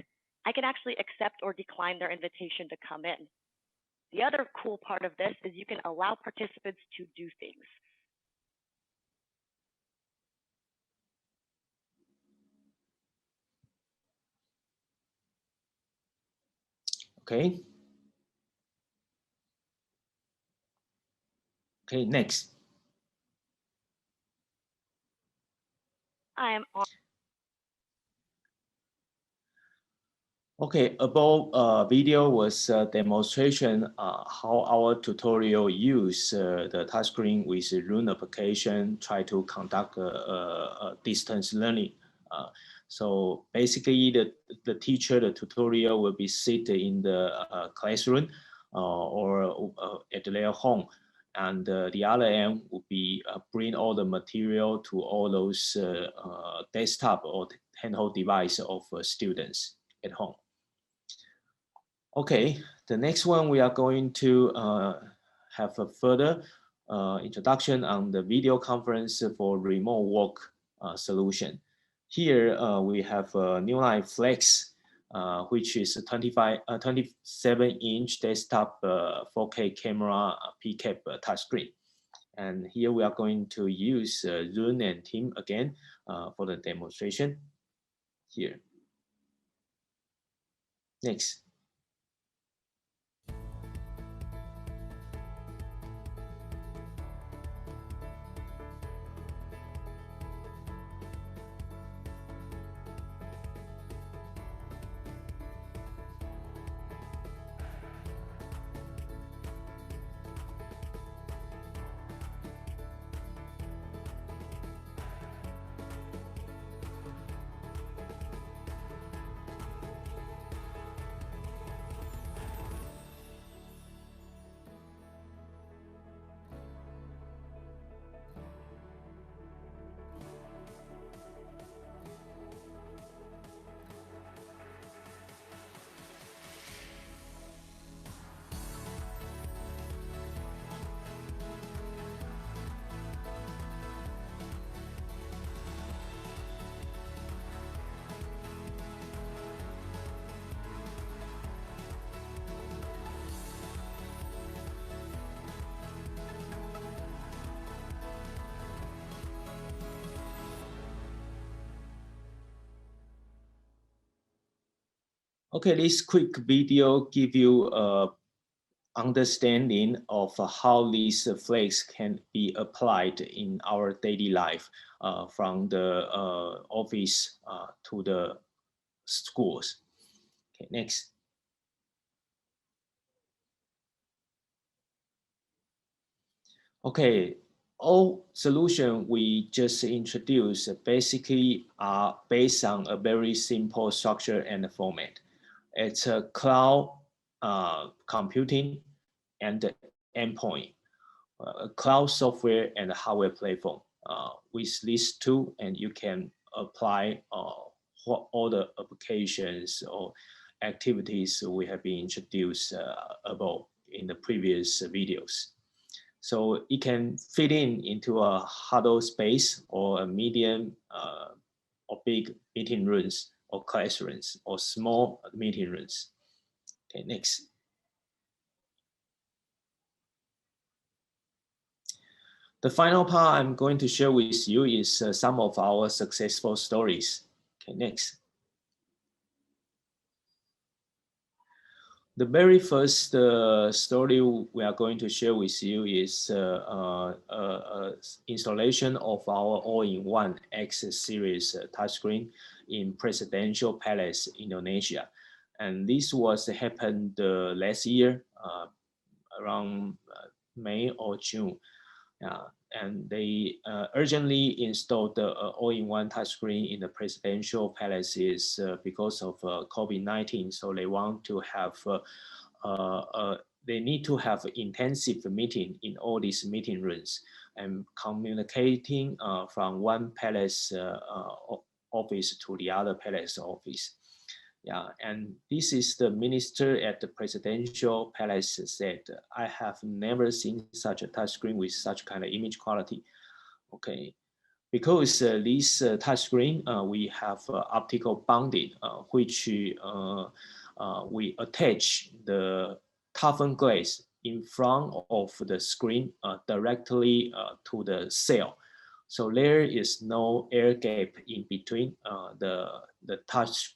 I can actually accept or decline their invitation to come in. The other cool part of this is you can allow participants to do things. Okay. Okay, next. I am on. Okay, above video was a demonstration how our tutorial use the touchscreen with Rune application, try to conduct a distance learning. So basically the teacher, the tutorial will be seated in the classroom or at their home. And the other end would be bring all the material to all those desktop or handheld device of students at home. Okay, the next one we are going to have a further introduction on the video conference for remote work solution. Here we have a Newline Flex, which is a 27-inch desktop 4K camera PCAP touchscreen. And here we are going to use Zoom and Team again for the demonstration here. Next. Okay, this quick video give you a understanding of how these flags can be applied in our daily life from the office to the schools. Okay, next. Okay, all solution we just introduced basically are based on a very simple structure and format. It's a cloud computing and the endpoint, cloud software and hardware platform. With these two, and you can apply all the applications or activities we have been introduced above in the previous videos. So it can fit into a huddle space or a medium or big meeting rooms or classrooms or small meeting rooms. Okay, next. The final part I'm going to share with you is some of our successful stories. Okay, next. The very first story we are going to share with you is installation of our all-in-one X series touchscreen in Presidential Palace, Indonesia. And this was happened last year, around May or June. And they urgently installed the all-in-one touchscreen in the presidential palaces because of COVID-19. So they want to have, they need to have intensive meeting in all these meeting rooms and communicating from one palace office to the other palace office. Yeah, and this is the minister at the presidential palace said, I have never seen such a touchscreen with such kind of image quality. Okay, because this touchscreen, we have optical bonding, which we attach the toughened glass in front of the screen directly to the cell. So there is no air gap in between the touch,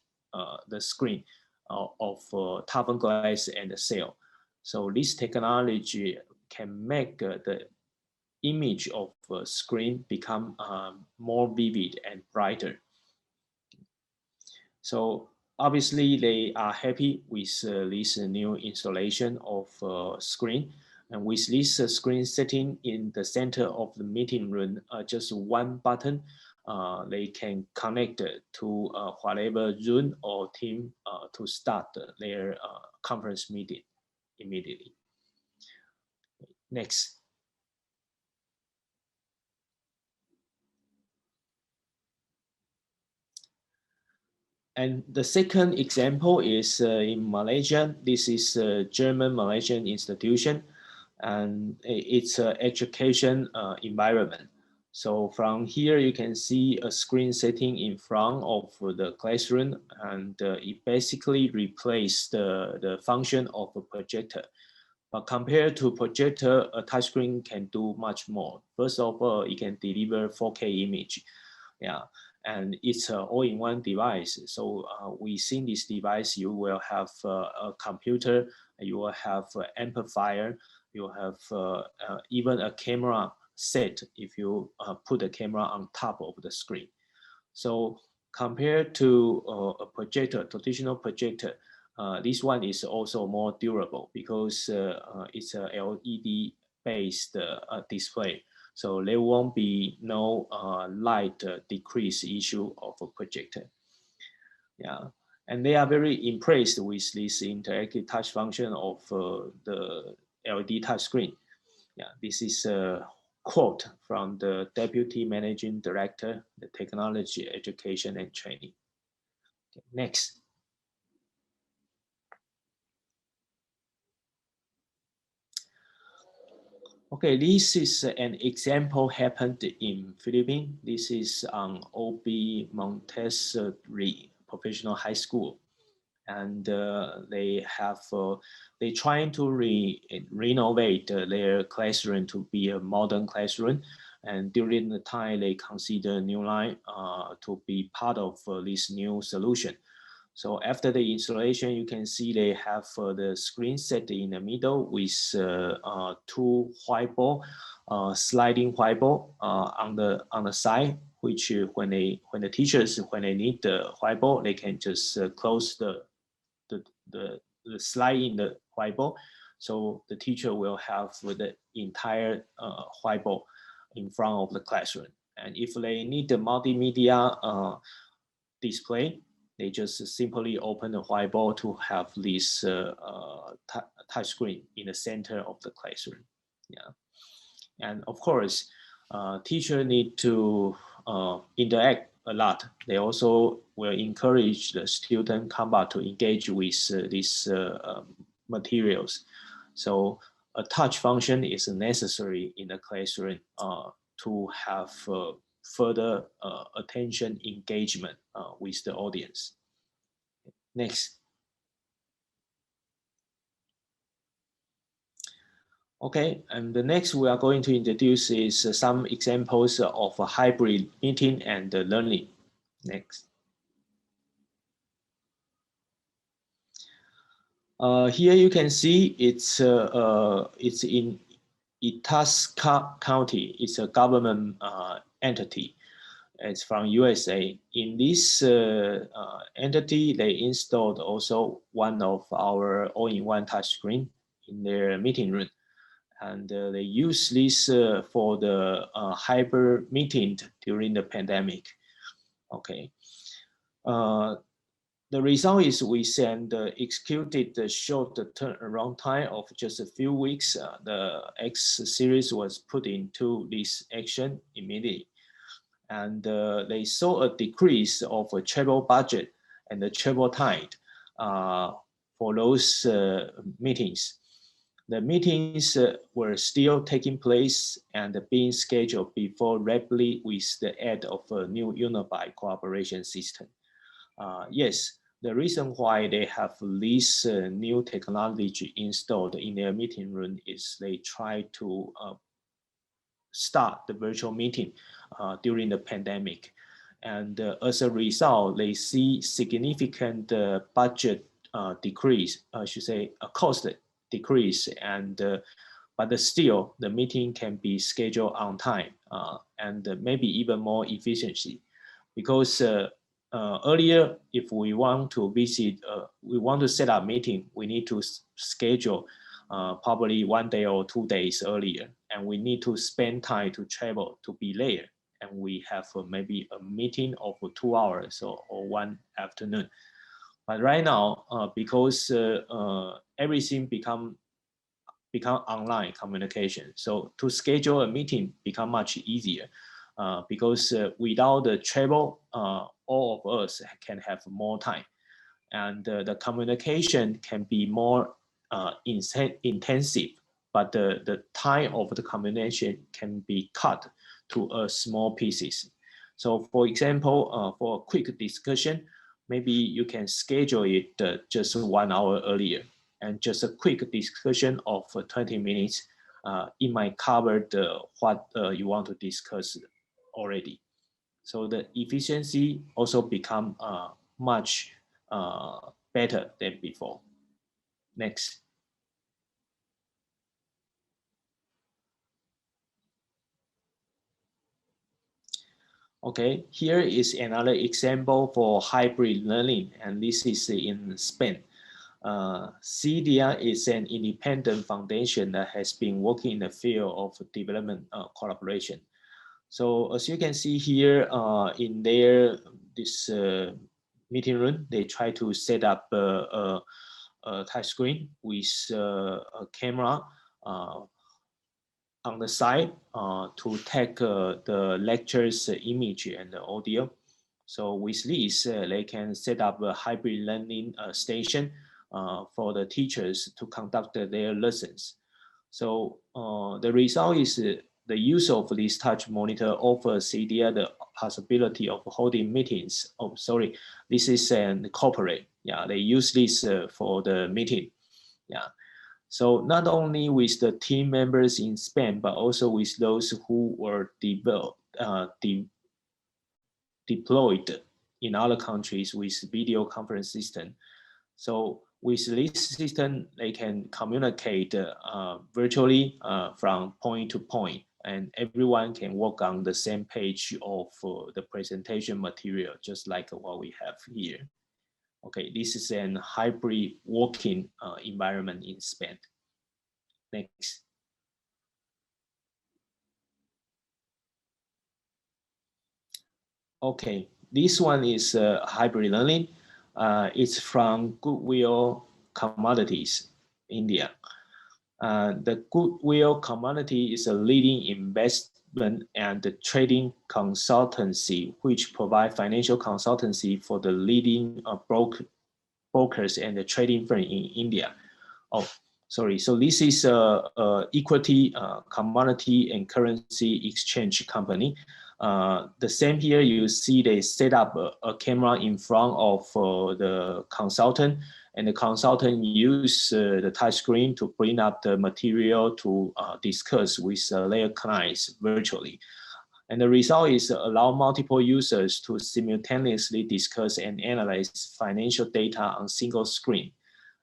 the screen of toughened glass and the cell. So this technology can make the image of a screen become more vivid and brighter. So obviously they are happy with this new installation of screen. And with this screen setting in the center of the meeting room, just one button, they can connect to whatever Zoom or Team to start their conference meeting immediately. Next. And the second example is in Malaysia. This is a German Malaysian institution, and it's an education environment. So from here, you can see a screen setting in front of the classroom, and it basically replaced the function of a projector. But compared to projector, a touchscreen can do much more. First of all, it can deliver 4K image. Yeah, and it's an all-in-one device. So within this device, you will have a computer, you will have an amplifier, you have even a camera set if you put the camera on top of the screen. So compared to a projector, traditional projector, this one is also more durable because it's a LED-based display. So there won't be no light decrease issue of a projector. Yeah, and they are very impressed with this interactive touch function of the LED touchscreen. Yeah, this is a quote from the Deputy Managing Director, the Technology, Education and Training. Okay, next. Okay, this is an example happened in Philippines. This is on OB Montessori Professional High School, and they trying to renovate their classroom to be a modern classroom. And during the time, they consider Newline to be part of this new solution. So after the installation, you can see they have the screen set in the middle with two whiteboard, sliding whiteboard on the side, which when the teachers need the whiteboard, they can just close the slide in the whiteboard. So the teacher will have the entire whiteboard in front of the classroom. And if they need the multimedia display, they just simply open the whiteboard to have this touch screen in the center of the classroom. Yeah, and of course, teacher need to interact a lot. They also will encourage the student come back to engage with these materials. So a touch function is necessary in the classroom to have further attention engagement with the audience. Next. Okay, and the next we are going to introduce is some examples of a hybrid meeting and learning. Next. Here you can see it's in Itasca County. It's a government entity. It's from USA. In this entity, they installed also one of our all-in-one touchscreen in their meeting room. And they use this for the hybrid meeting during the pandemic. Okay. The result is we executed the short turnaround time of just a few weeks. The X series was put into this action immediately. And they saw a decrease of a travel budget and the travel time for those meetings. The meetings were still taking place and being scheduled before rapidly with the aid of a new unified cooperation system. Yes, the reason why they have this new technology installed in their meeting room is they try to start the virtual meeting during the pandemic. And as a result, they see significant budget decrease, I should say a cost decrease, and but still the meeting can be scheduled on time and maybe even more efficiency, because earlier, if we want to visit, we want to set up meeting, we need to schedule probably 1 day or 2 days earlier, and we need to spend time to travel to be there, and we have maybe a meeting of 2 hours or one afternoon. But right now, because everything become online communication, so to schedule a meeting become much easier, because without the travel, all of us can have more time, and the communication can be more intensive, but the time of the communication can be cut to small pieces. So for example, for a quick discussion, maybe you can schedule it just 1 hour earlier, and just a quick discussion of 20 minutes, it might cover what you want to discuss already. So the efficiency also become much better than before. Next. Okay, here is another example for hybrid learning, and this is in Spain. CDIA is an independent foundation that has been working in the field of development collaboration. So as you can see here in this meeting room, they try to set up a touch screen with a camera on the side to take the lecture's image and the audio. So with this, they can set up a hybrid learning station for the teachers to conduct their lessons. So the result is the use of this touch monitor offers CDIA the possibility of holding meetings. Oh, sorry, this is an corporate. Yeah, they use this for the meeting. Yeah. So not only with the team members in Spain, but also with those who were deployed in other countries with video conference system. So with this system, they can communicate virtually from point to point, and everyone can work on the same page of the presentation material, just like what we have here. Okay, this is an hybrid working environment in Spain. Next. Okay, this one is hybrid learning. It's from Goodwill Commodities, India. The Goodwill Commodity is a leading investment and trading consultancy which provide financial consultancy for the leading brokers and the trading firm in India. Oh, sorry. So this is a equity, commodity, and currency exchange company. The same here, you see they set up a camera in front of the consultant, and the consultant use the touch screen to bring up the material to discuss with their clients virtually. And the result is allow multiple users to simultaneously discuss and analyze financial data on single screen.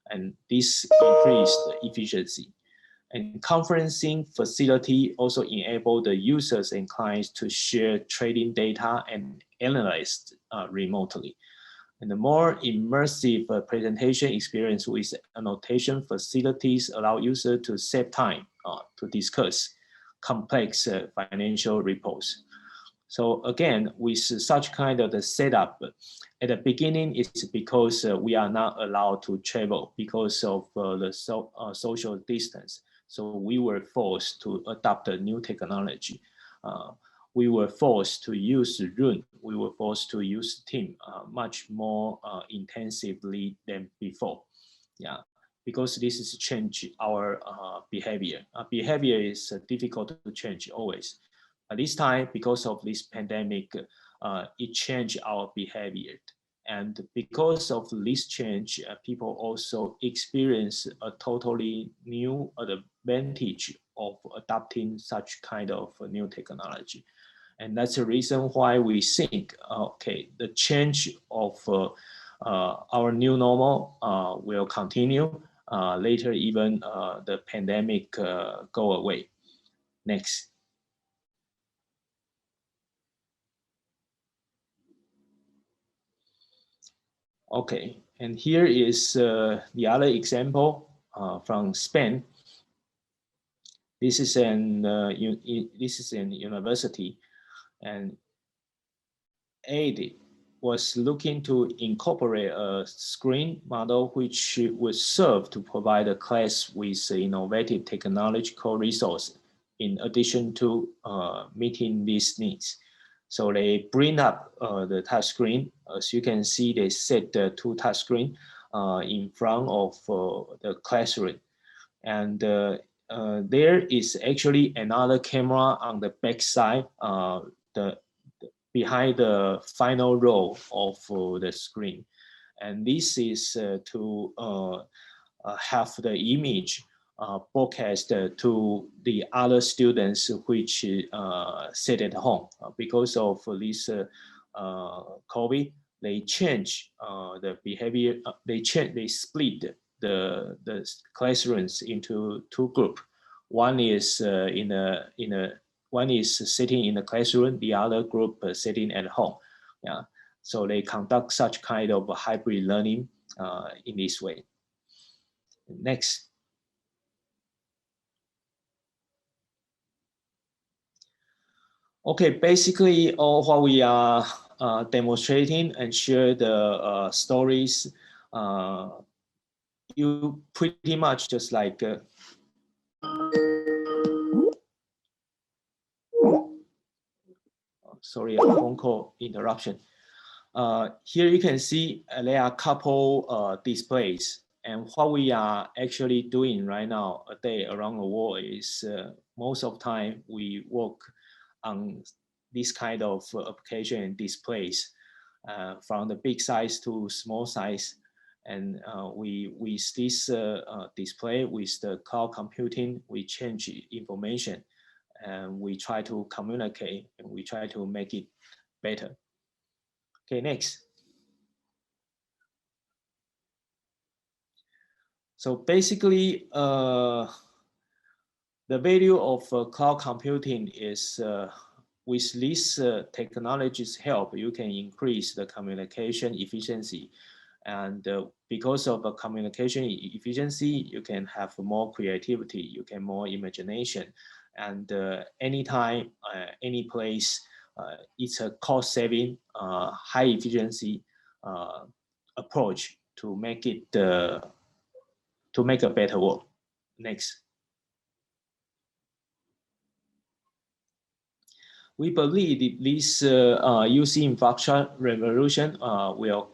And this increased efficiency. And conferencing facility also enable the users and clients to share trading data and analyze remotely. And the more immersive presentation experience with annotation facilities allow users to save time to discuss complex financial reports. So again, with such kind of the setup, at the beginning, it's because we are not allowed to travel because of the social distance. So we were forced to adopt a new technology. we were forced to use Zoom. We were forced to use Team much more intensively than before. Yeah, because this is change our behavior. Behavior is difficult to change always. This time, because of this pandemic, it changed our behavior. And because of this change, people also experience a totally new advantage of adopting such kind of new technology. And that's the reason why we think, okay, the change of our new normal will continue. Later, even the pandemic go away. Next. Okay, and here is the other example from Spain. This is an university, and AID was looking to incorporate a screen model which would serve to provide a class with innovative technological resources in addition to meeting these needs. So they bring up the touch screen. As you can see, they set the two touch screen in front of the classroom. And there is actually another camera on the back side, behind the final row of the screen. And this is to have the image broadcast to the other students which sit at home. Because of this COVID, they change the behavior. They split the classrooms into two groups. One is one is sitting in the classroom, the other group sitting at home. Yeah, so they conduct such kind of hybrid learning in this way. Next. Okay, basically all what we are demonstrating and share the stories, you pretty much just like sorry, a phone call interruption. Here you can see there are a couple displays, and what we are actually doing right now a day around the world is most of the time we work on this kind of application and displays from the big size to small size. And with this display, with the cloud computing, we change information and we try to communicate and we try to make it better. Okay, next. So basically, the value of cloud computing is with these technologies help, you can increase the communication efficiency. And because of the communication efficiency, you can have more creativity, you can more imagination. And anytime, any place, it's a cost saving, high efficiency approach to make it to make a better world. Next. We believe this UC infrastructure revolution will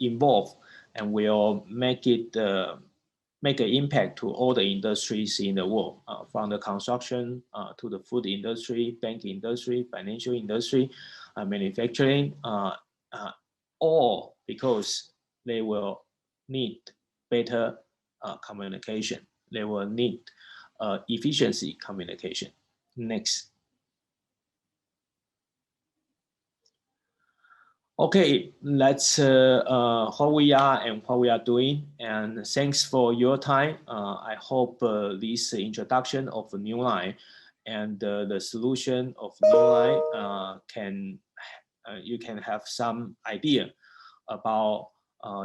evolve and will make it make an impact to all the industries in the world, from the construction to the food industry, banking industry, financial industry, manufacturing, all because they will need better communication. They will need efficiency communication. Next. Okay, that's what we are and what we are doing. And thanks for your time. I hope this introduction of Newline and the solution of Newline you can have some idea about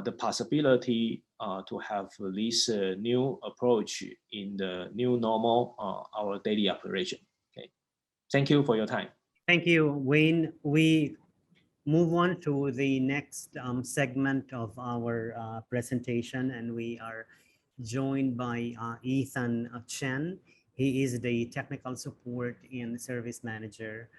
the possibility to have this new approach in the new normal, our daily operation. Okay, thank you for your time. Thank you, Wayne. We move on to the next segment of our presentation, and we are joined by Ethan Chen. He is the technical support and service manager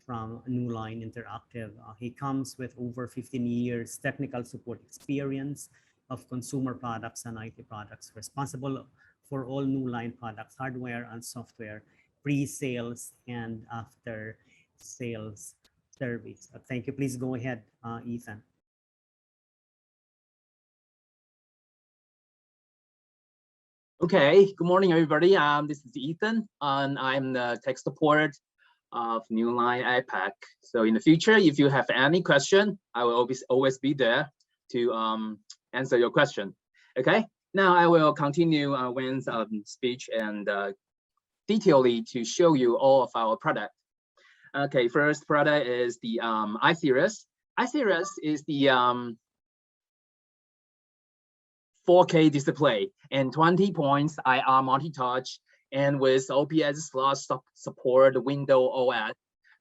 from Newline Interactive. He comes with over 15 years technical support experience of consumer products and IT products, responsible for all Newline products, hardware and software, pre-sales and after sales service. Thank you. Please go ahead, Ethan. Okay, good morning, everybody. This is Ethan, and I'm the tech support of Newline APAC. So in the future, if you have any question, I will always be there to answer your question. Okay, now I will continue Wen's speech and detailedly to show you all of our product. Okay, first product is the iSeries. iSeries is the 4K display and 20 points IR multi-touch, and with OPS slot support Windows OS.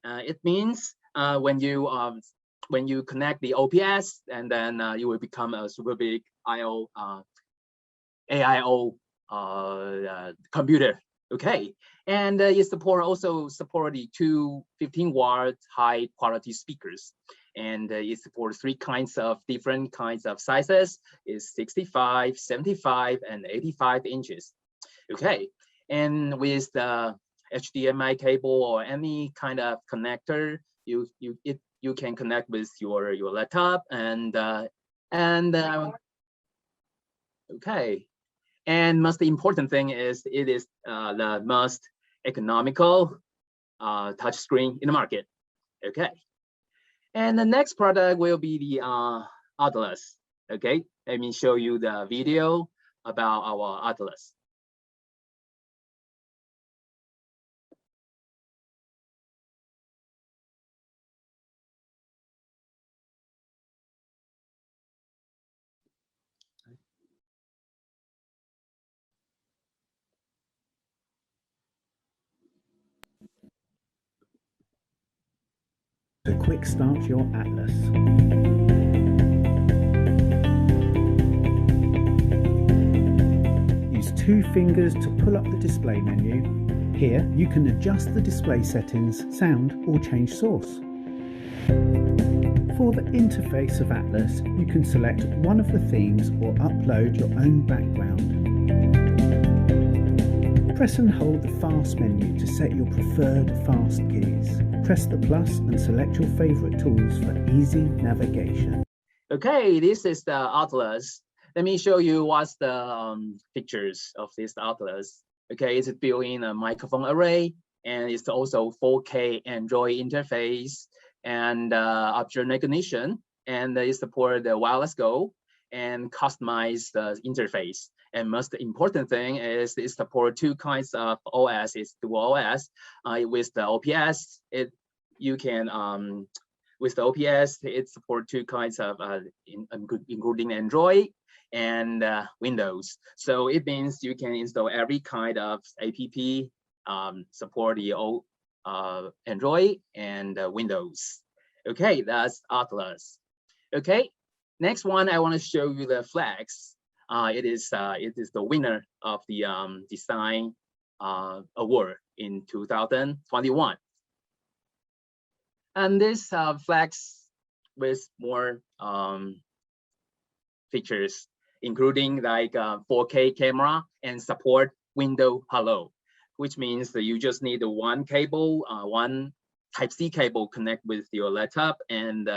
It means when you connect the OPS, and then you will become a super big AIO computer. Okay, and it also support the two 15-watt high quality speakers. And it supports different kinds of sizes. Is 65, 75, and 85 inches. Okay, and with the HDMI cable or any kind of connector, you can connect with your laptop okay. And most important thing is it is the most economical touchscreen in the market. Okay. And the next product will be the Atlas. Okay, let me show you the video about our Atlas. To quick start your Atlas. Use 2 fingers to pull up the display menu. Here you can adjust the display settings, sound, or change source. For the interface of Atlas, you can select one of the themes or upload your own background. Press and hold the fast menu to set your preferred fast keys. Press the plus and select your favorite tools for easy navigation. Okay, this is the Atlas. Let me show you what's the pictures of this Atlas. Okay, it's built in a microphone array, and it's also 4K Android interface and object recognition, and it supports the wireless Go and customize the interface. And most important thing is it supports 2 kinds of OS. It's dual OS. With the OPS, with the OPS, it supports 2 kinds of including Android and Windows. So it means you can install every kind of app, support the Android and Windows. Okay, that's Atlas. Okay, next one I want to show you the Flex. It is the winner of the design award in 2021. And this Flex with more features, including like 4K camera and support Windows Hello, which means that you just need one cable, one Type-C cable connect with your laptop and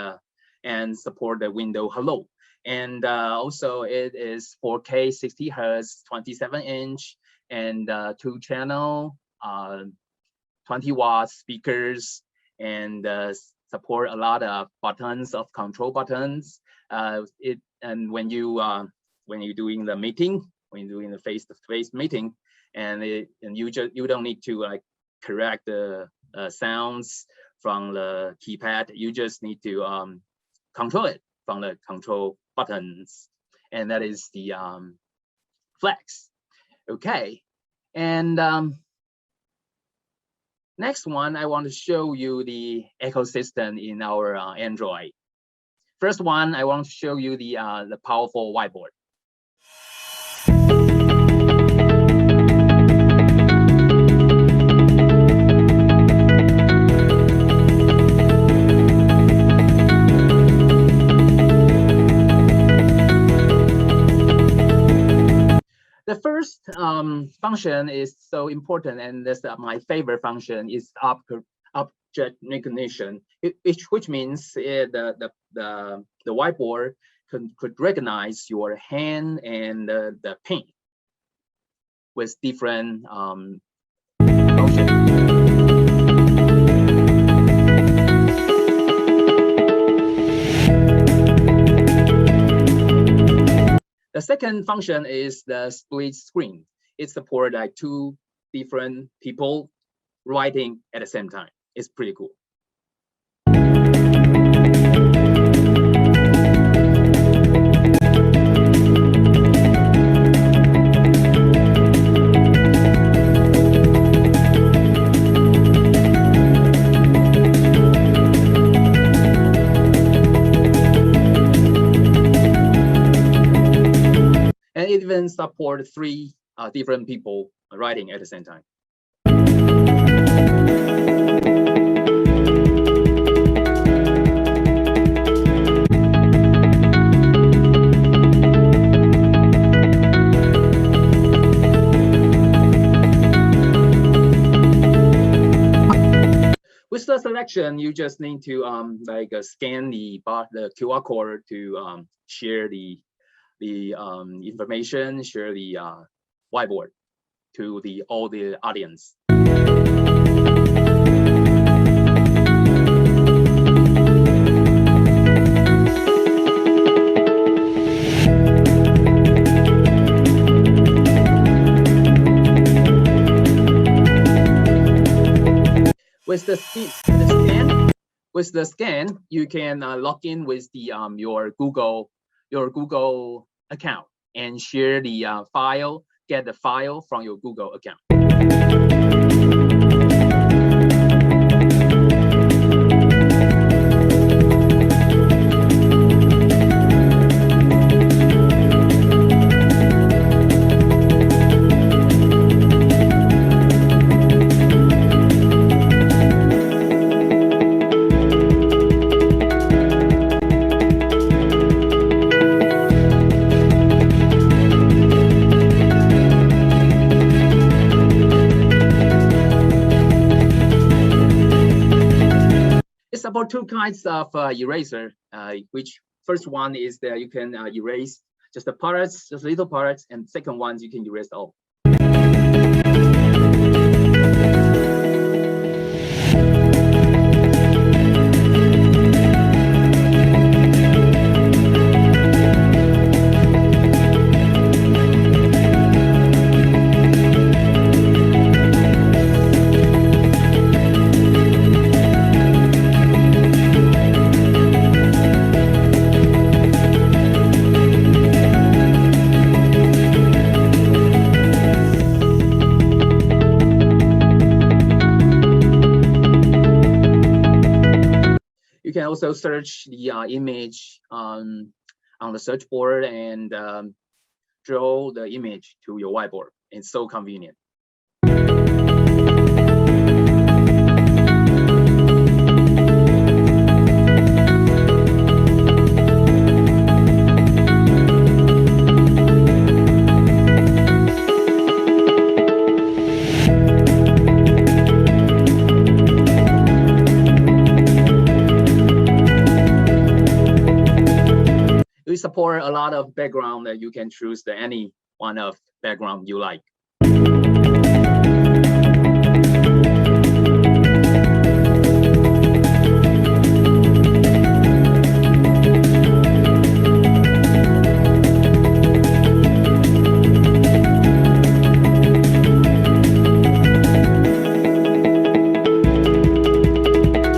support the Windows Hello. And also it is 4K 60 Hertz, 27-inch, and 2-channel, 20-watt speakers, and support a lot of buttons, of control buttons. And when you're doing the meeting, when you're doing the face-to-face meeting, and you don't need to like correct the sounds from the keypad. You just need to control it from the control buttons, and that is the Flex. Okay, and next one, I want to show you the ecosystem in our Android. First one, I want to show you the powerful whiteboard. function is so important, and that's my favorite function is object recognition, which means the whiteboard could recognize your hand and the pen with different motion. The second function is the split screen. It supports like 2 different people writing at the same time. It's pretty cool. And it even supports 3 different people writing at the same time. With the selection, you just need to scan the QR code to share the information, share the whiteboard to all the audience. With the scan, you can log in with the your Google account and share the file, get the file from your Google account. It's about 2 kinds of eraser, which first one is that you can erase just the parts, just little parts, and second ones you can erase all. You can also search the image on the search board and draw the image to your whiteboard. It's so convenient. We support a lot of background that you can choose any one of background you like.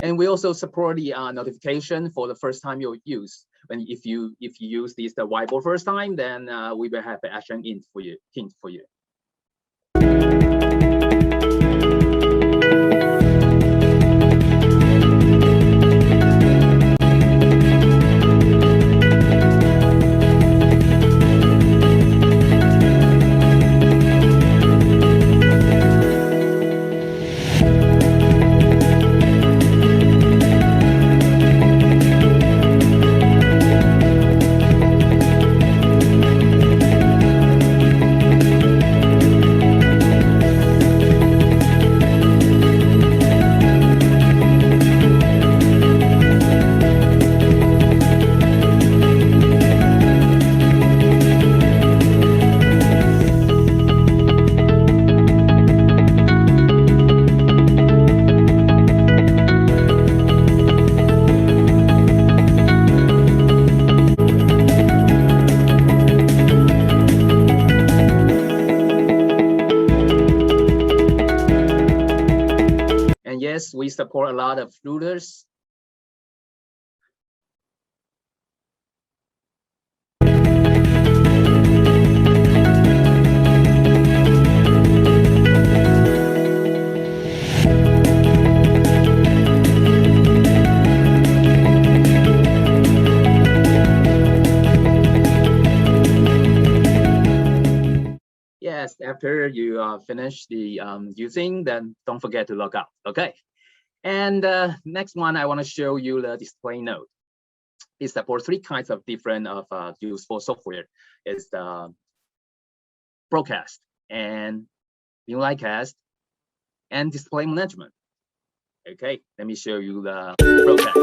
And we also support the notification for the first time you use. If you use the whiteboard first time, then we will have the action hint for you. support a lot of rulers. Yes, after you finish the using, then don't forget to log out. Okay. And next one, I want to show you the display node. It supports 3 kinds of different useful software. It's the broadcast and Newline cast and display management. Okay, let me show you the broadcast.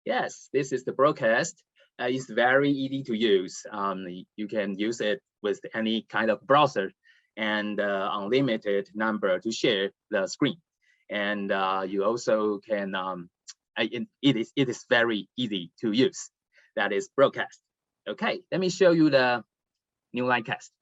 Yes, this is the broadcast. It's very easy to use. You can use it with any kind of browser and unlimited number to share the screen. And you also can, it is very easy to use. That is broadcast. Okay, let me show you the Newline cast.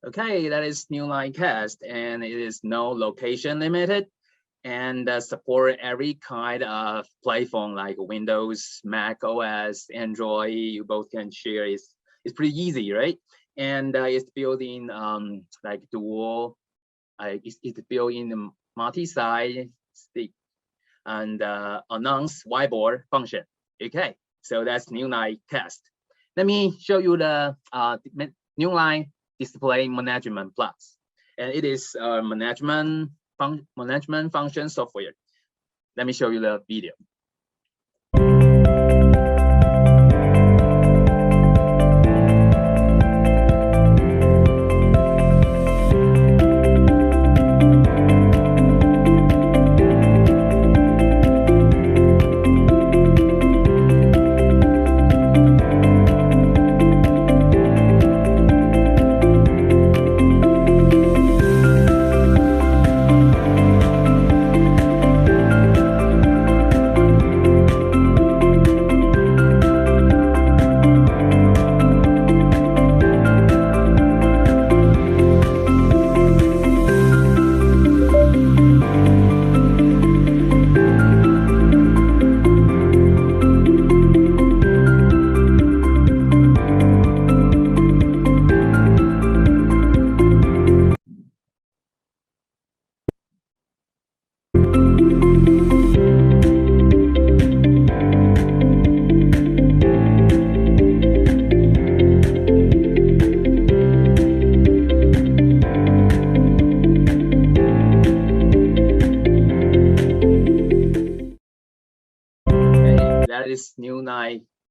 Okay, that is Newline cast, and it is no location limited, and support every kind of platform like Windows, Mac OS, Android. You both can share. It's pretty easy, right? And it's built in like dual. It's built in multi-side stick and announce whiteboard function. Okay, so that's Newline cast. Let me show you the Newline Display Management Plus, and it is management function software. Let me show you the video.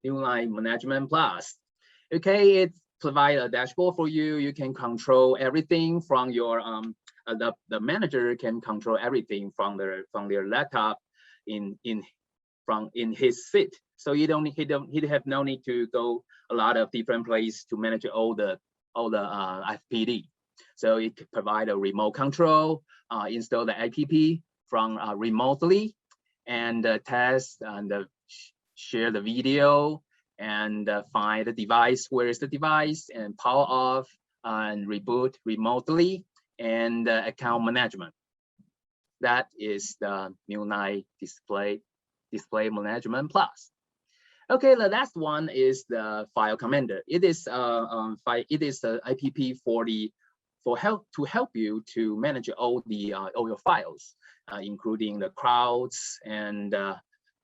Newline Management Plus. Okay, it provides a dashboard for you. You can control everything from your the manager can control everything from their laptop in his seat. So he have no need to go a lot of different places to manage all the FPD. So it could provide a remote control, install the app from remotely, and test and share the video and find the device, where is the device, and power off and reboot remotely, and account management. That is the Newline Display Management Plus. Okay, the last one is the File Commander. It is an app to help you to manage all your files, including the crowds and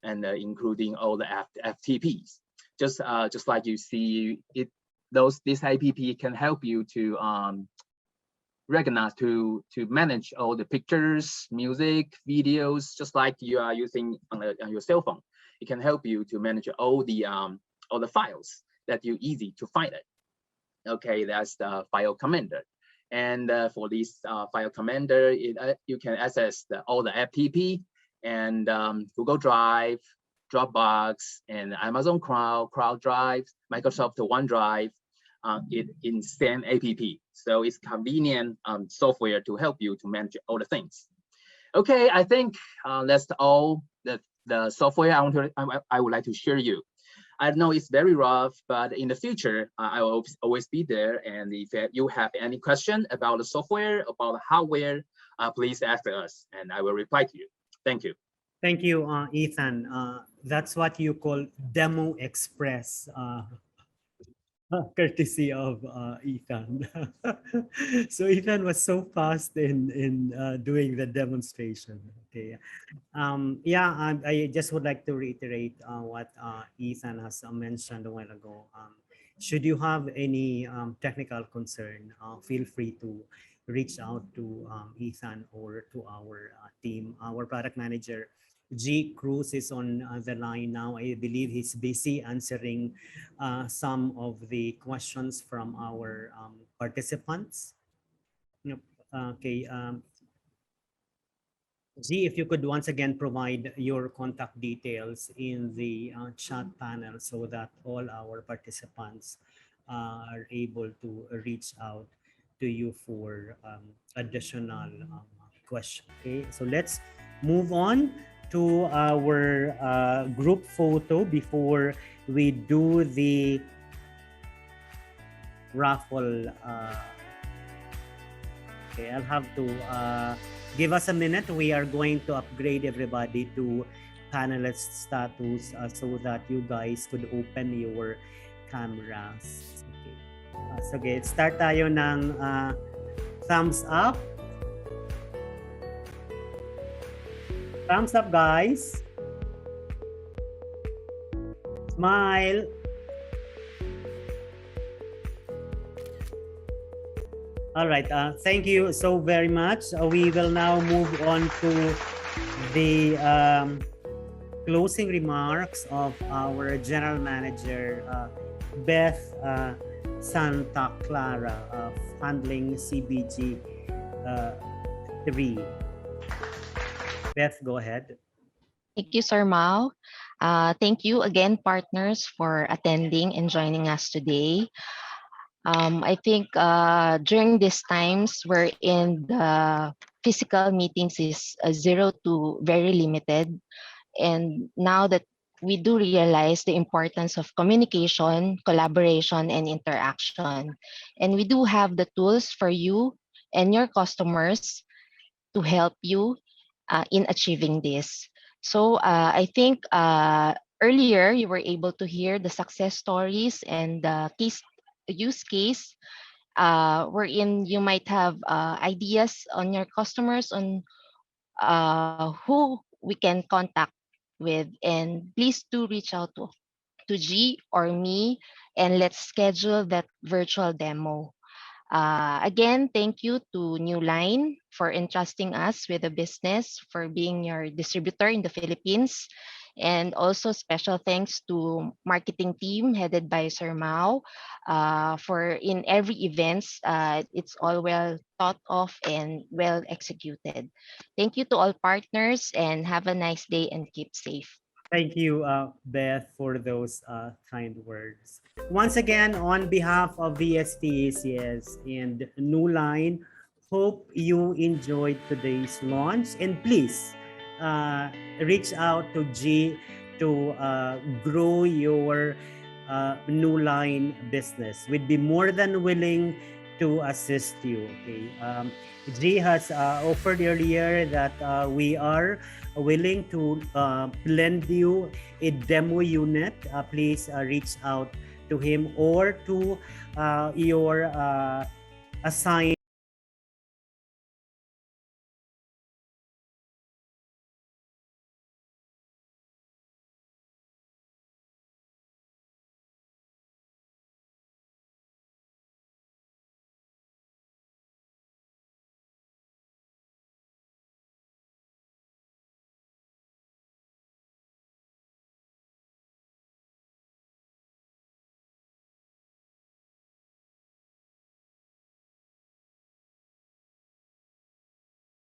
including all the FTPs. Just like you see it, this app can help you to recognize to manage all the pictures, music, videos, just like you are using on your cell phone. It can help you to manage all the files that you easy to find it. Okay, that's the File Commander. And for this File Commander, you can access all the FTP and Google Drive, Dropbox, and Amazon Cloud Drive, Microsoft OneDrive, in same app. So it's convenient software to help you to manage all the things. Okay, I think that's all the software I would like to share you. I know it's very rough, but in the future, I will always be there. And if you have any question about the software, about the hardware, please ask us, and I will reply to you. Thank you. Thank you, Ethan. That's what you call Demo Express, courtesy of Ethan. So Ethan was so fast in doing the demonstration. Okay. Yeah, I just would like to reiterate what Ethan has mentioned a while ago. Should you have any technical concern, feel free to reach out to Ethan or to our team. Our product manager, G. Cruz, is on the line now. I believe he's busy answering some of the questions from our participants. Yep. Okay. G, if you could once again provide your contact details in the chat panel so that all our participants are able to reach out to you for additional questions. Okay, so let's move on to our group photo before we do the raffle. Okay, I'll have to give us a minute. We are going to upgrade everybody to panelist status so that you guys could open your cameras. Okay. Sige, start tayo ng thumbs up. Thumbs up, guys. Smile. All right. Thank you so very much. We will now move on to the closing remarks of our General Manager, Beth Santa Clara, handling CBG 3. Beth, go ahead. Thank you, Sir Mao. Thank you again, partners, for attending and joining us today. I think during these times wherein the physical meetings is 0 to very limited, and now that we do realize the importance of communication, collaboration, and interaction, and we do have the tools for you and your customers to help you in achieving this. So I think earlier you were able to hear the success stories and the use case wherein you might have ideas on your customers on who we can contact with, and please do reach out to G or me and let's schedule that virtual demo. Again, thank you to Newline for entrusting us with the business, for being your distributor in the Philippines, And also special thanks to marketing team headed by Sir Mao for in every events, it's all well thought of and well executed. Thank you to all partners and have a nice day and keep safe. Thank you, Beth, for those kind words. Once again, on behalf of VSTACS and Newline, hope you enjoyed today's launch. And please reach out to G to grow your Newline business. We'd be more than willing to assist you. Okay. G has offered earlier that we are willing to lend you a demo unit. Please reach out to him or to your assigned